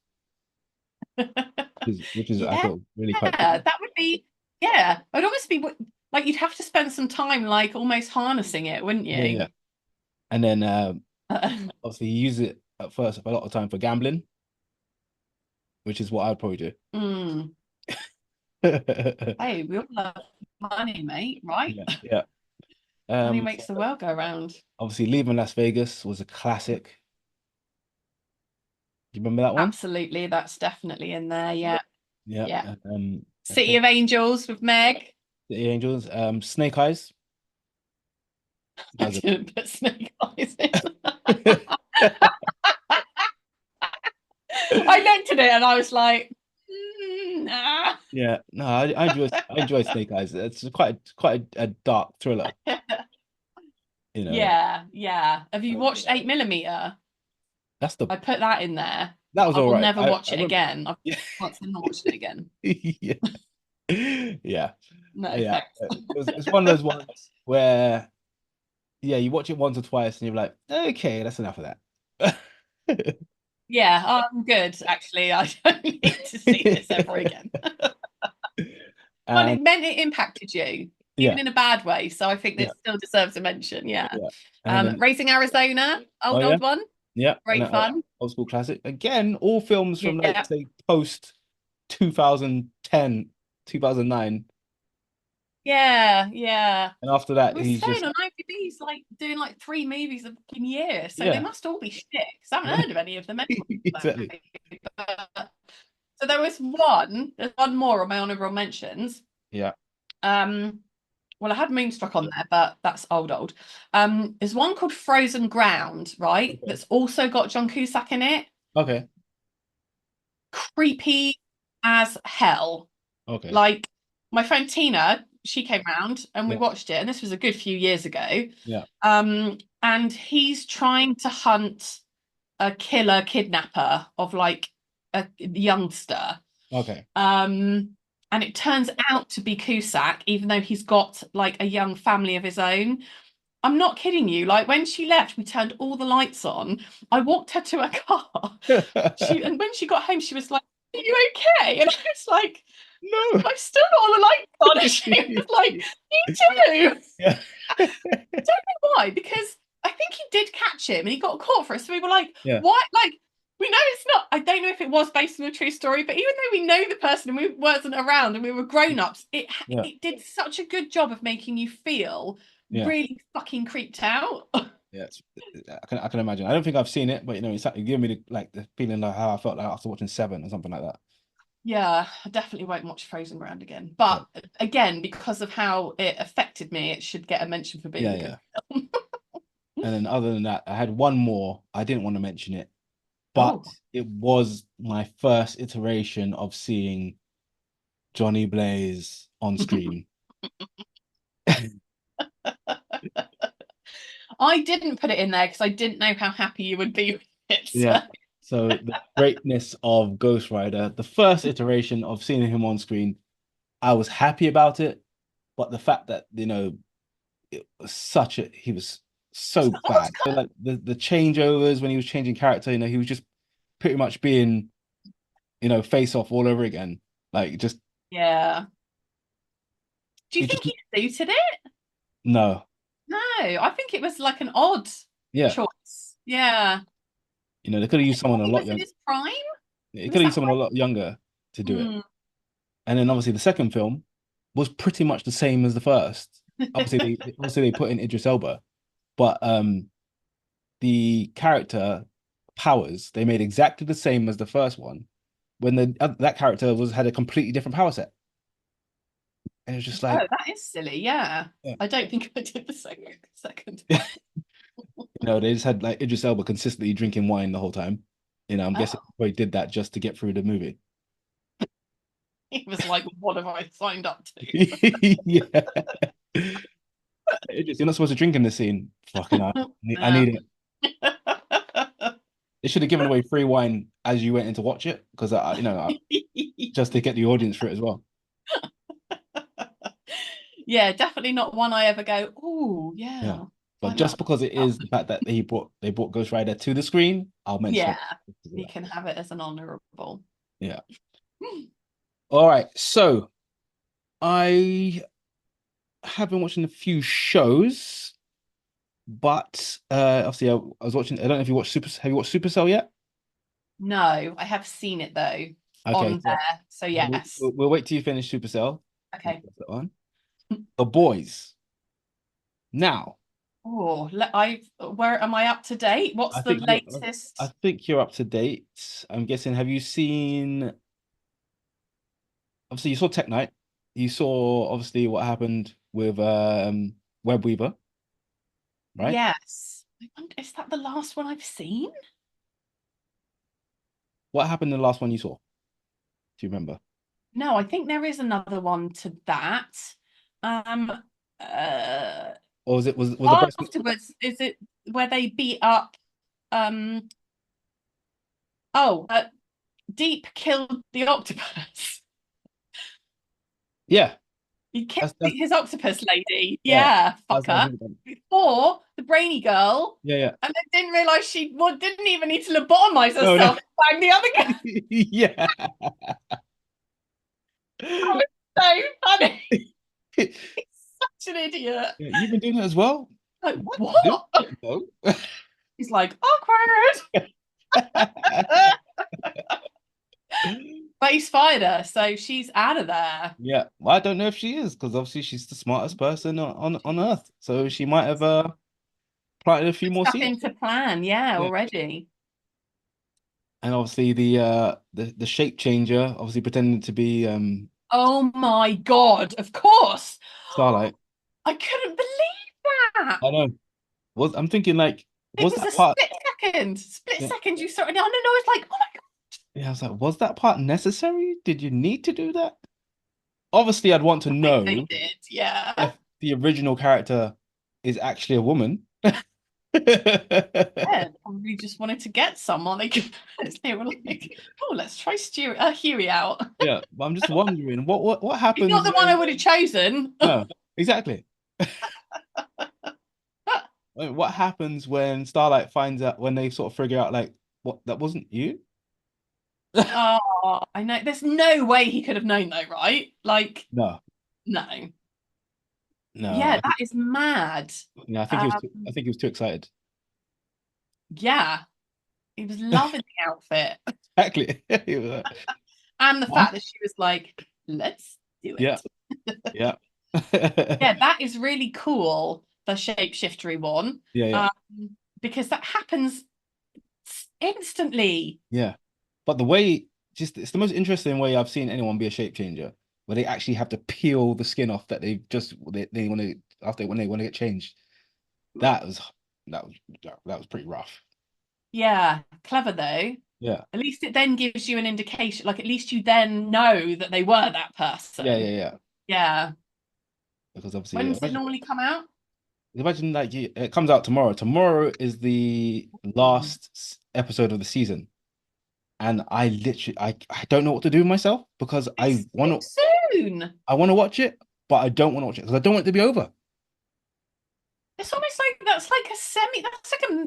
which is I Yeah, thought really quite cool. that would be, yeah. It'd almost be like you'd have to spend some time like almost harnessing it, wouldn't Yeah, you? yeah. And then obviously he uses it at first a lot of time for gambling, which is what I'd probably do. Mm. Hey, we all love money, mate, right? Yeah, yeah. Money Um, makes the world go round. Obviously Leaving Las Vegas was a classic. Do you remember that one? Absolutely, that's definitely in there. Yeah, Yeah. yeah. I City think of Angels with Meg. the Angels. Snake Eyes. I That was didn't put Snake Eyes in. I looked at it and I was like, nah. Yeah. No, I enjoy Snake Eyes. It's quite a dark thriller. Like Yeah, yeah. Have you watched 8mm? that's the I put that in there, that but was I all will right. never I watch it remember. again. I've Yeah. once and not watched it again. Yeah. Yeah. No, Yeah. thanks. It's one of those ones where yeah, you watch it once or twice and you're like, okay, that's enough of that. Yeah, I'm good, actually. I don't need to see this ever again. Well, And it impacted you, yeah, even in a bad way. So I think yeah, this still deserves a mention. Yeah. yeah. And then Raising Arizona, oh yeah, old one, yeah, and great fun. old school classic. Again, all films from like Yeah. say post 2010, 2009. Yeah, yeah. And after that, We're he's saying just on IMDb he's like doing like 3 movies a fucking year, so they yeah, must all be shit. 'Cause I haven't heard of any of them exactly. anyway. So there's one more on my honorable mentions. Yeah. Um, well, I had Moonstruck on there, but that's old. There's one called Frozen Ground, right? Okay. That's also got John Cusack in it. Okay. Creepy as hell. Okay. Like my friend Tina, she came round and we Yeah. watched it, and this was a good few years ago. Yeah. And he's trying to hunt a killer kidnapper of like a youngster. Okay. And it turns out to be Cusack, even though he's got like a young family of his own. I'm not kidding you. Like when she left, we turned all the lights on. I walked her to her car. And when she got home, she was like, "Are you okay?" And I was like, No. "I've still got all the lights on." And she was like, "Me too." Yeah. Don't know why, because I think he did catch him and he got caught for it. So we were like, Yeah. "What?" Like, we know it's not. I don't know if it was based on a true story, but even though we know the person and we wasn't around and we were grown-ups, Yeah. it did such a good job of making you feel Yeah. really fucking creeped out. Yeah. I can imagine. I don't think I've seen it, but it's like, it gave me the feeling like how I felt like after watching Seven or something like that. Yeah, I definitely won't watch Frozen Ground again. Yeah, But again, because of how it affected me, it should get a mention for being yeah, a good yeah. film. And then other than that, I had one more. I didn't want to mention it, but Oh, it was my first iteration of seeing Johnny Blaze on screen. I didn't put it in there because I didn't know how happy you would be with it. Yeah. So. So the greatness of Ghost Rider, the first iteration of seeing him on screen, I was happy about it, but the fact that it was he was It's so an odd bad. So like the changeovers when he was changing character, he was just pretty much being, face off all over again. Like just Yeah. Do you it just think he suited it? no. No, I think it was like an odd Yeah. choice. Yeah. They could have used someone a He lot was in younger. his prime. It could Was have used that someone a lot younger to do it. right? And then obviously the second film was pretty much the same as the first. Obviously they put in Idris Elba, but the character powers they made exactly the same as the first one. When that character had a completely different power set, and it was just Oh, like, that is silly. Yeah. yeah. I don't think I did the second you one. they just had like Idris Elba consistently drinking wine the whole time. I'm guessing Oh, they did that just to get through the movie. he was like, what have I signed up to? Yeah. You're not supposed to drink in this scene. Fucking hell. I Yeah. need it. They should have given away free wine as you went in to watch it, because just to get the audience for it as well. Yeah, definitely not one I ever go, oh, Yeah. yeah. But Sign up. just because it is the fact that they brought Ghost Rider to the screen, I'll mention Yeah, it because of you that. can have it as an honorable. Yeah. All right. So I have been watching a few shows, but obviously I was watching. I don't know if you watched Super. Have you watched Supercell yet? No, I have seen it though Okay. on So there. So we'll, yes. we'll we'll wait till you finish Supercell. Okay. That one. The Boys. Now, Oh, where am I up to date? What's I the think you're. I latest? think you're up to date. I'm guessing. Have you seen? Obviously, you saw Tech Night. You saw obviously what happened with Web Weaver, right? Yes. I wonder, is that the last one I've seen? What happened in the last one you saw? Do you remember? No, I think there is another one to that. Um uh Or was the best? Afterwards, is it where they beat up um oh Deep killed the octopus. Yeah, He killed that's his octopus lady. yeah. Yeah, That's what I fucker. think about it. Before the brainy girl, Yeah, yeah. and then didn't realize she didn't even need to lobotomize No, no. herself to bang the other guy. Yeah. That was so funny. He's such an idiot. Yeah, you've been doing it as well. Like, What? Do what? it, no. He's like, awkward. But he's fired her, so she's out of there. Yeah, well, I don't know if she is because obviously she's the smartest person on Earth, so she might have planted a few more Stuff seeds. into plan, yeah, Yeah, already. and obviously the shape changer, obviously pretending to be Oh my God, of course. Starlight. I couldn't believe that. I know. I'm thinking like, It was was a that part? split second. Split Yeah, second you saw it. No, no, no. It's like, oh my yeah. I was like, was that part necessary? Did you need to do that? Obviously, I'd want to God, they know did. Yeah. if the original character is actually a woman. Yeah, probably just wanted to get someone. They were like, oh, let's try Huey out. Yeah, but I'm just wondering what He's not happens the one I when would have chosen. no, exactly. What happens when Starlight finds out when they sort of figure out like what that wasn't you? Oh, I know. There's no way he could have known though, right? Like, No, no. no. Yeah, that is mad. I think I think he was too excited. Yeah, he was loving the outfit. Exactly. He was like, And the what? fact that she was like, let's do Yeah, it. yeah. Yeah, that is really cool, the shapeshiftery one. Yeah, yeah, Um, because that happens instantly. yeah. But the way just it's the most interesting way I've seen anyone be a shape changer, where they actually have to peel the skin off that they want to after when they want to get changed. That was that was that was pretty rough. Yeah, clever though. Yeah, At least it then gives you an indication, like at least you then know that they were that person. yeah. Yeah. Because obviously, When does it normally come out? imagine like it comes out tomorrow. Tomorrow is the Ooh, last episode of the season, and I literally I don't know what to do with myself because it's too soon. I want to watch it, but I don't want to watch it because I don't want it to be over. It's almost like that's like a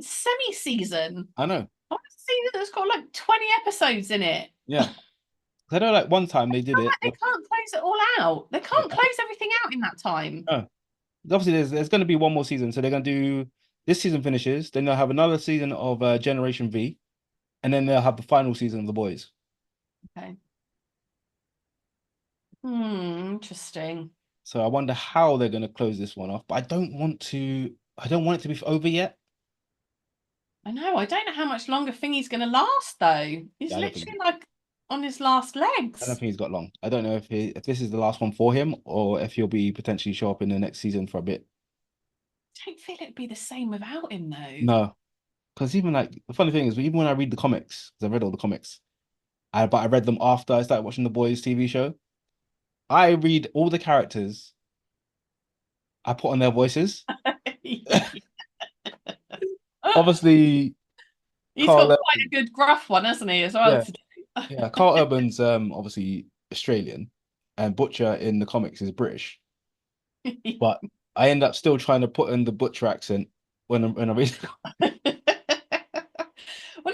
semi season. I know. I want to see that there's got like 20 episodes in it. Yeah. I know like one time they did it. They can't close it all out. They Yeah. can't close everything out in that time. No. Obviously there's going to be one more season, so they're going to do this season finishes, then they'll have another season of Generation V, and then they'll have the final season of The Boys. Okay. Interesting. So I wonder how they're going to close this one off, but I don't want it to be over yet. I know. I don't know how much longer Thingy's going to last, though. He's Yeah, I don't think literally like on his last I don't legs. think he's got long. I don't know if this is the last one for him or if he'll be potentially show up in the next season for a bit. I don't feel it'd be the same without him, though. No, because even like the funny thing is, even when I read the comics, because I read all the comics, but I read them after I started watching the Boys TV show. I read all the characters. I put on their voices. Obviously, He's Carl. got quite a good gruff one, hasn't he, as well Yeah, today? yeah. Carl Urban's obviously Australian, and Butcher in the comics is British. But I end up still trying to put in the Butcher accent when I read. Well,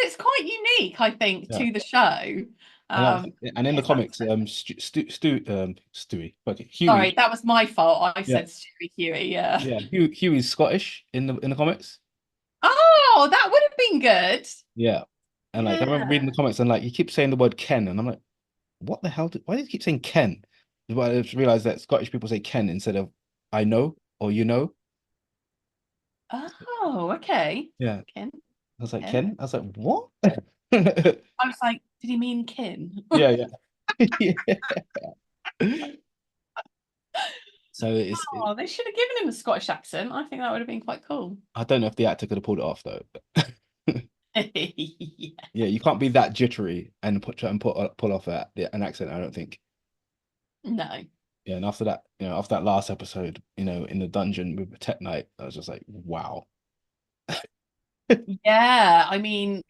it's quite unique, I think, Yeah. to the show. And in the His comics, accent. Stewie, okay, Sorry, Huey, that was my fault. I yeah, said Stewie Huey, yeah. yeah, Huey's Scottish in the comics, Oh, that would have been good. yeah, and like I remember Yeah. reading the comics and like you keep saying the word Ken, and I'm like, what the hell? Why do you keep saying Ken? But I just realized that Scottish people say Ken instead of I know or you know. Oh, okay. Yeah, Kin, I was like Kin. Ken. I was like, what? I was like, did he mean kin? Yeah, yeah, yeah. So Oh, they should have given him a Scottish accent. I think that would have been quite cool. I don't know if the actor could have pulled it off though. Yeah. Yeah, you can't be that jittery and pull off an accent. I don't think. No. Yeah, and after that, after that last episode, in the dungeon with Tech Knight, I was just like, wow. Yeah, I mean,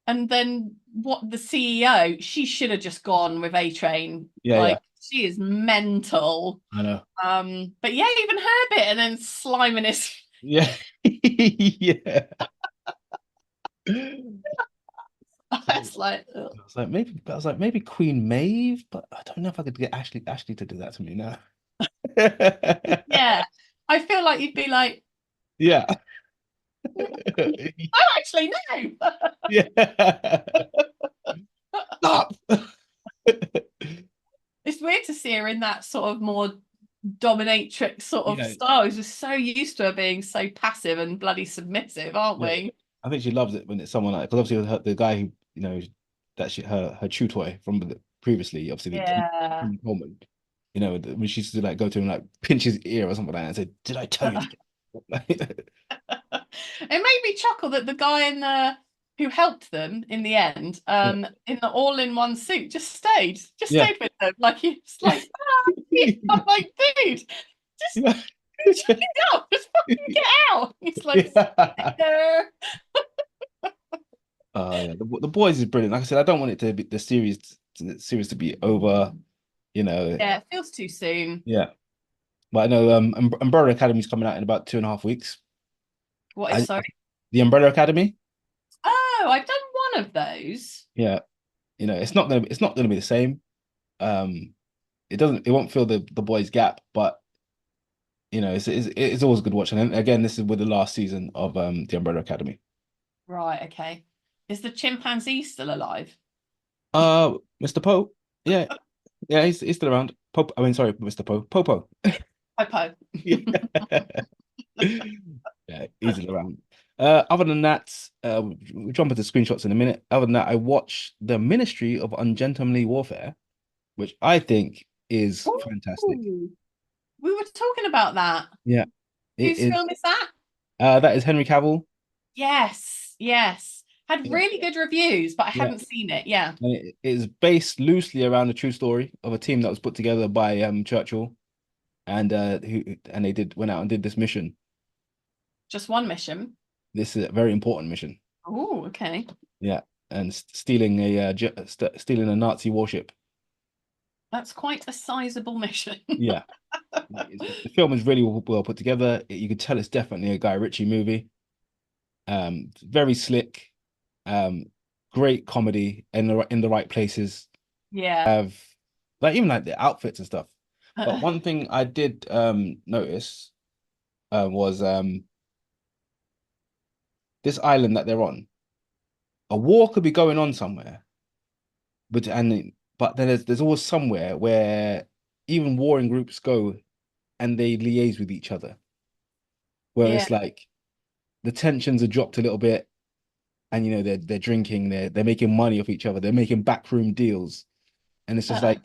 and then what the CEO, she should have just gone with A Train. Yeah, yeah, Like she is mental. I know. But yeah, even her bit and then sliming his Yeah, yeah. I was like, ugh. I was like maybe Queen Maeve, but I don't know if I could get Ashley to do that to me now. Yeah. I feel like you'd be like, Yeah. oh, actually, no. Yeah. Stop. It's weird to see her in that sort of more dominatrix sort of Yeah, style. We're just so used to her being so passive and bloody submissive, aren't yeah. we? I think she loves it when it's someone like because obviously the guy who that her chew toy from previously obviously Yeah. Coleman, when she used to like go to him like pinch his ear or something like that and say, "Did I tell you to get?" It made me chuckle that the guy in the who helped them in the end, Yeah, in the all-in-one suit, just yeah, stayed with them. Like he was like, I'm like, dude, just yeah. check it out, just fucking get out. He's like, Yeah. there. Yeah. The Boys is brilliant. Like I said, I don't want it to be the series to be over. Yeah, it feels too soon. Yeah. But I know Umbrella Academy's coming out in about 2.5 weeks. What is I sorry? The Umbrella Academy. Oh, I've done one of those. Yeah. It's not gonna be the same. It won't fill the Boys gap, but it's always good watching. And again, this is with the last season of the Umbrella Academy. Right, okay. Is the chimpanzee still alive? Mr. Poe. Yeah, yeah, he's still around. Pope. I mean, sorry, Mr. Poe. Popo. Popo. Yeah. Yeah, he's still around. Other than that, we'll jump into screenshots in a minute. Other than that, I watched The Ministry of Ungentlemanly Warfare, which I think is fantastic. Ooh, we were talking about that. Yeah, it Whose is. film is that? That is Henry Cavill. Yes, yes. Had Yeah, really good reviews, but I yeah. hadn't seen it. Yeah. And it is based loosely around a true story of a team that was put together by Churchill, and they did went out and did this mission. Just one mission. This is a very important mission. Oh, okay. Yeah, and stealing stealing a Nazi warship. That's quite a sizable mission. Yeah, the film is really well put together. You could tell it's definitely a Guy Ritchie movie. Very slick. Um, Great comedy in the right places. Yeah. Have like even like the outfits and stuff. But one thing I did notice was this island that they're on. A war could be going on somewhere, but then there's always somewhere where even warring groups go and they liaise with each other, where Yeah. it's like the tensions are dropped a little bit, and they're drinking, they're making money off each other, they're making backroom deals, and it's just like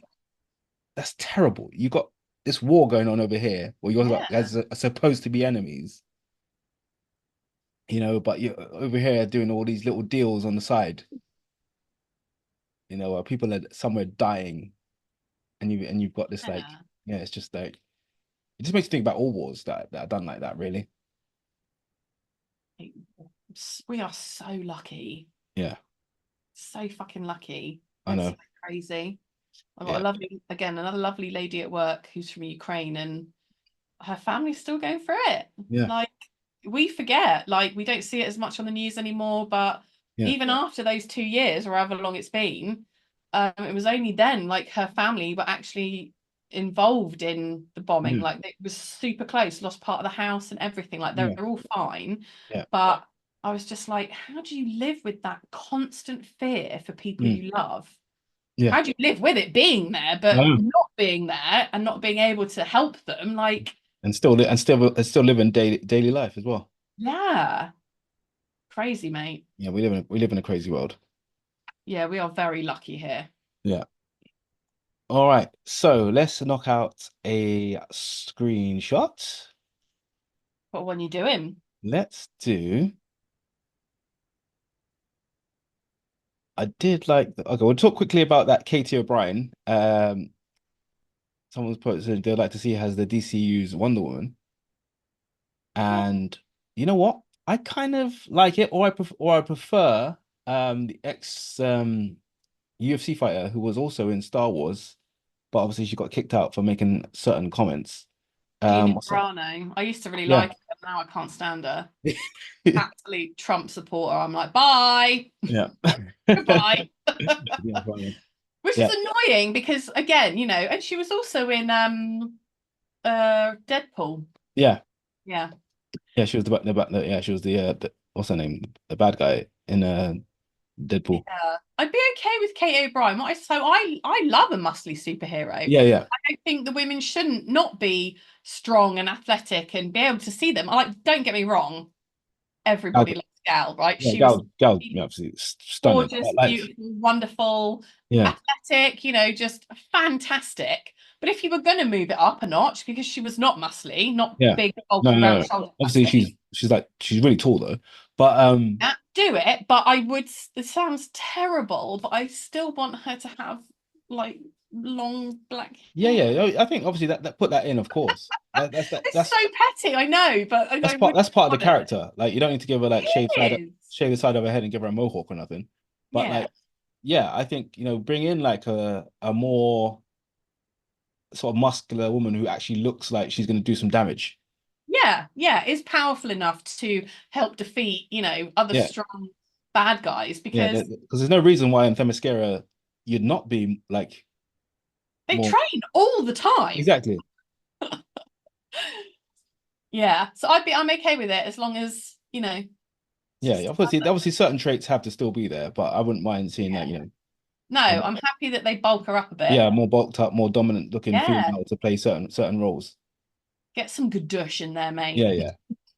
that's terrible. You got this war going on over here, where you're like Yeah. guys are supposed to be enemies, but you're over here doing all these little deals on the side, where people are somewhere dying, and you've got this like, Yeah. yeah, it's just like it just makes you think about all wars that are done like that, really. We are so lucky. Yeah, So fucking lucky. I It's know. so crazy. I've got Yeah, another lovely lady at work who's from Ukraine, and her family's still going through it. yeah, Like, we forget, like, we don't see it as much on the news anymore, but yeah, even after those 2 years or however long it's been, it was only then, like, her family were actually involved in the bombing. yeah, Like, it was super close, lost part of the house and everything. Like, they're yeah, all fine. yeah, But I was just like, how do you live with that constant fear for people mm, you love? yeah. How do you live with it being there, but No, not being there and not being able to help them? Like, and still living daily life as well. yeah, crazy, mate. Yeah, we live in a crazy world. Yeah, we are very lucky here. Yeah. All right. So let's knock out a screenshot. What one you doing? Let's do. I did like. Okay, we'll talk quickly about that Katy O'Brien. Someone's put said they'd like to see has the DCU's Wonder Woman, Yeah, and you know what? I kind of like it, or I prefer the ex UFC fighter who was also in Star Wars, but obviously she got kicked out for making certain comments. Gina What's that? Carano. I used to really Yeah. like her, but now I can't stand her. Absolute Trump supporter. I'm like, bye, Yeah. goodbye. Yeah, funny. Which is Yeah. annoying because again, and she was also in Deadpool. Yeah. Yeah. Yeah, she was yeah, she was what's her name? The bad guy in Deadpool. Yeah, I'd be okay with Kate O'Brien. I love a muscly superhero. I Yeah, yeah. don't think the women shouldn't not be strong and athletic and be able to see them. Don't get me wrong, everybody Gal, loves Gal, right? yeah, She was Gal, yeah, absolutely stunning. gorgeous, But like, beautiful, wonderful, yeah, athletic, just fantastic. But if you were going to move it up a notch, because she was not muscly, not yeah. big, No, bulky, no, round no. shouldered Obviously, muscly, she's really tall though. But yeah, do it. But it sounds terrible, but I still want her to have like long black yeah, hair. yeah. I think obviously that put that in, of course. It's so petty, I know, but I really that's part of the want it. character. Like you don't need to give her like It is. shave the side of her head and give her a mohawk or nothing. But Yeah. like, yeah, I think bring in like a more sort of muscular woman who actually looks like she's going to do some damage. Yeah, yeah, is powerful enough to help defeat, other Yeah, strong bad guys yeah, because because there's no reason why in Themyscira you'd not be like they more train all the time. exactly. Yeah. So I'm okay with it as long as, Yeah, just obviously certain traits have to still be there, but I wouldn't mind seeing that, yeah. No, um, I'm happy that they bulk her up a bit. yeah, more bulked up, more dominant looking Yeah. female to play certain roles. Get some good dush in there, mate. Yeah,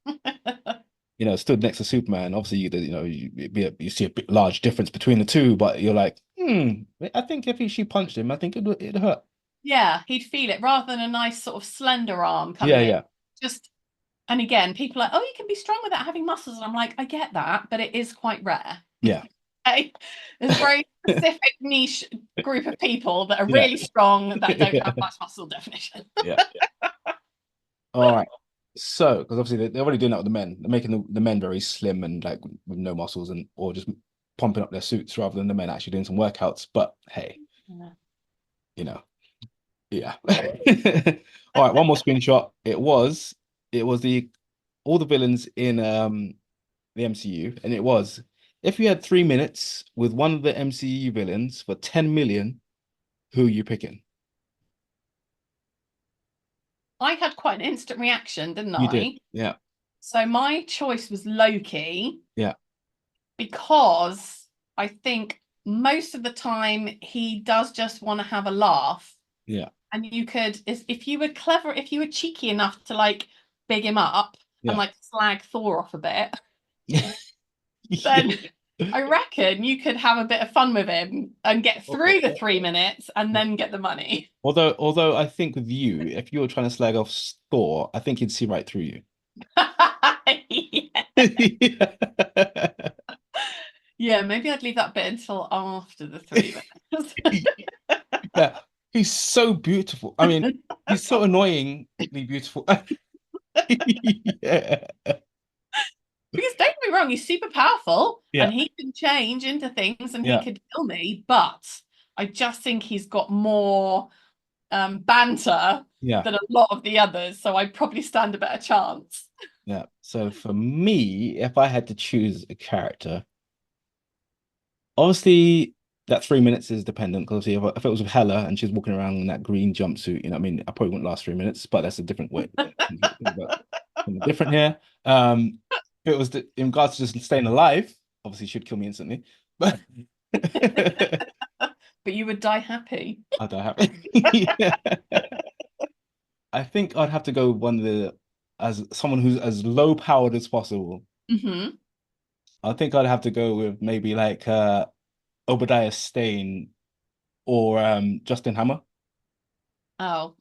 yeah. you know, stood next to Superman. Obviously, you see a bit large difference between the two, but you're like, I think if she punched him, I think it'd hurt. Yeah, he'd feel it rather than a nice sort of slender arm coming Yeah, in. yeah, Just, and again, people are like, oh, you can be strong without having muscles. And I'm like, I get that, but it is quite rare. yeah, Okay? There's a very specific niche group of people that are yeah, really strong that don't yeah, have much muscle definition. yeah. All right. So, because obviously they're already doing that with the men. They're making the men very slim and like with no muscles and or just pumping up their suits rather than the men actually doing some workouts. But hey, Yeah. you know, yeah. All right, one more screenshot. It was the all the villains in the MCU, and it was if you had 3 minutes with one of the MCU villains for 10 million, who are you picking? I had quite an instant reaction, didn't You did. I? Yeah. So my choice was Loki Yeah. because I think most of the time he does just want to have a laugh. Yeah. And you could, if you were clever, if you were cheeky enough to like big him up and Yeah. like slag Thor off a bit, Yeah. then I reckon you could have a bit of fun with him and get through the 3 minutes and then get the money. Although I think with you, if you were trying to slag off Thor, I think he'd see right through you. Yeah. Yeah. Yeah, maybe I'd leave that bit until after the 3 minutes. Yeah. He's so beautiful. I mean, he's so annoyingly beautiful. Yeah. Because don't get me wrong, he's super powerful and Yeah. he can change into things and he Yeah. could kill me, but I just think he's got more banter Yeah. than a lot of the others, so I'd probably stand a better chance. Yeah. So for me, if I had to choose a character, obviously that 3 minutes is dependent because if it was with Hela and she's walking around in that green jumpsuit, you know what I mean? I probably wouldn't last 3 minutes, but that's a different way. Different here. If it was in regards to just staying alive, obviously she'd kill me instantly. But But you would die happy. I don't have yeah. I think I'd have to go with one of the as someone who's as low powered as possible. Hmm. I think I'd have to go with maybe like Obadiah Stane or Justin Hammer. Oh,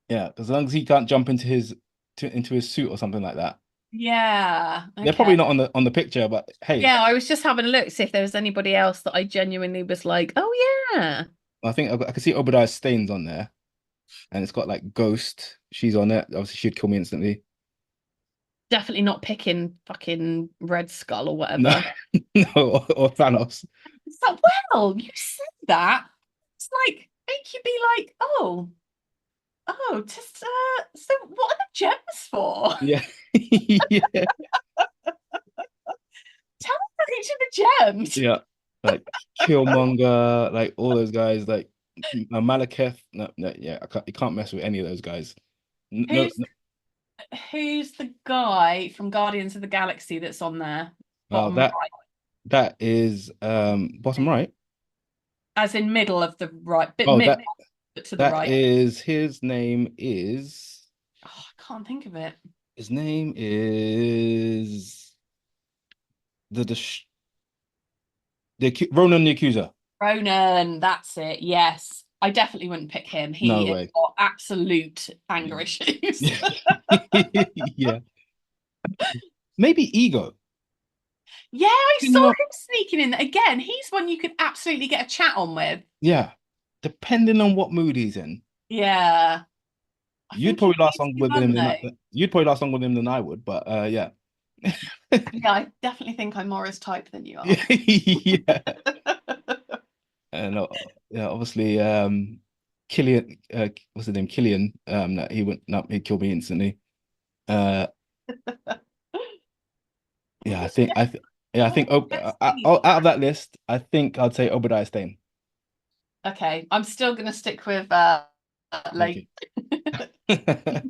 Yeah, as long as he can't jump into his suit or something like that. yeah. They're Okay. probably not on the picture, but hey, Yeah, I was just having a look to see if there was anybody else that I genuinely was like, oh yeah. I think I can see Obadiah Stane's on there, and it's got like Ghost. She's on it. Obviously, she'd kill me instantly. Definitely not picking fucking Red Skull or No, whatever. no, or Thanos. So, well, you said that. It's like make you be like, just so what are the gems for? Yeah, yeah, Tell me about each of the gems. yeah. Like Killmonger, like all those guys, like Malekith. No, no, yeah, you can't mess with any of those guys. No, Who's no. who's the guy from Guardians of the Galaxy that's on there? Oh, Bottom that is bottom right. as in middle of the right, bit Oh, mid but to the that right. is his name is Oh, I can't think of it. his name is the Ronan the Accuser. Ronan, that's it. Yes. I definitely wouldn't pick him. No He has way. got absolute anger issues. Yeah. Yeah. Maybe Ego. Yeah, I You saw know, him sneaking in. Again, he's one you could absolutely get a chat on with. yeah. Depending on what mood he's in. Yeah. I You'd think he probably last needs longer your with mum him though. you'd probably last longer with him than I would, but yeah. Yeah, I definitely think I'm more his type than you are. Yeah. And yeah, obviously Killian what's his name? Killian, that he went no, he killed me instantly. Uh yeah, I Who's think I th yeah, I think Let's out see. of that list, I think I'd say Obadiah Stane. Okay, I'm still gonna stick with like Okay.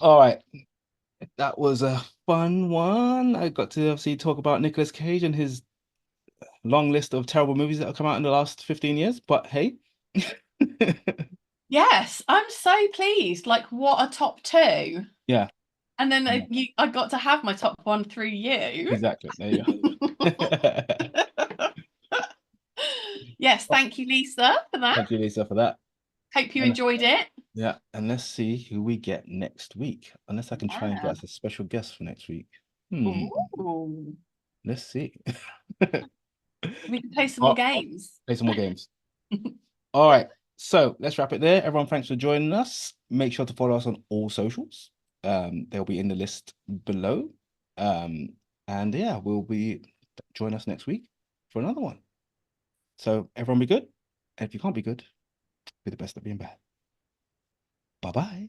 All right. That was a fun one. I got to obviously talk about Nicolas Cage and his long list of terrible movies that have come out in the last 15 years. But hey, yes, I'm so pleased. Like, what a top two. yeah. And then Yeah, I got to have my top one through you. exactly. There you go. Yes, thank you, Lisa, for that. Thank you, Lisa, for that. Hope you And enjoyed it. yeah, and let's see who we get next week. Unless I can try and get Yeah. us a special guest for next week. Ooh. Let's see. We can play some more Oh, games. play some more games. All right. So let's wrap it there. Everyone, thanks for joining us. Make sure to follow us on all socials. They'll be in the list below. And yeah, join us next week for another one. So everyone be good. And if you can't be good, be the best at being bad. Bye-bye.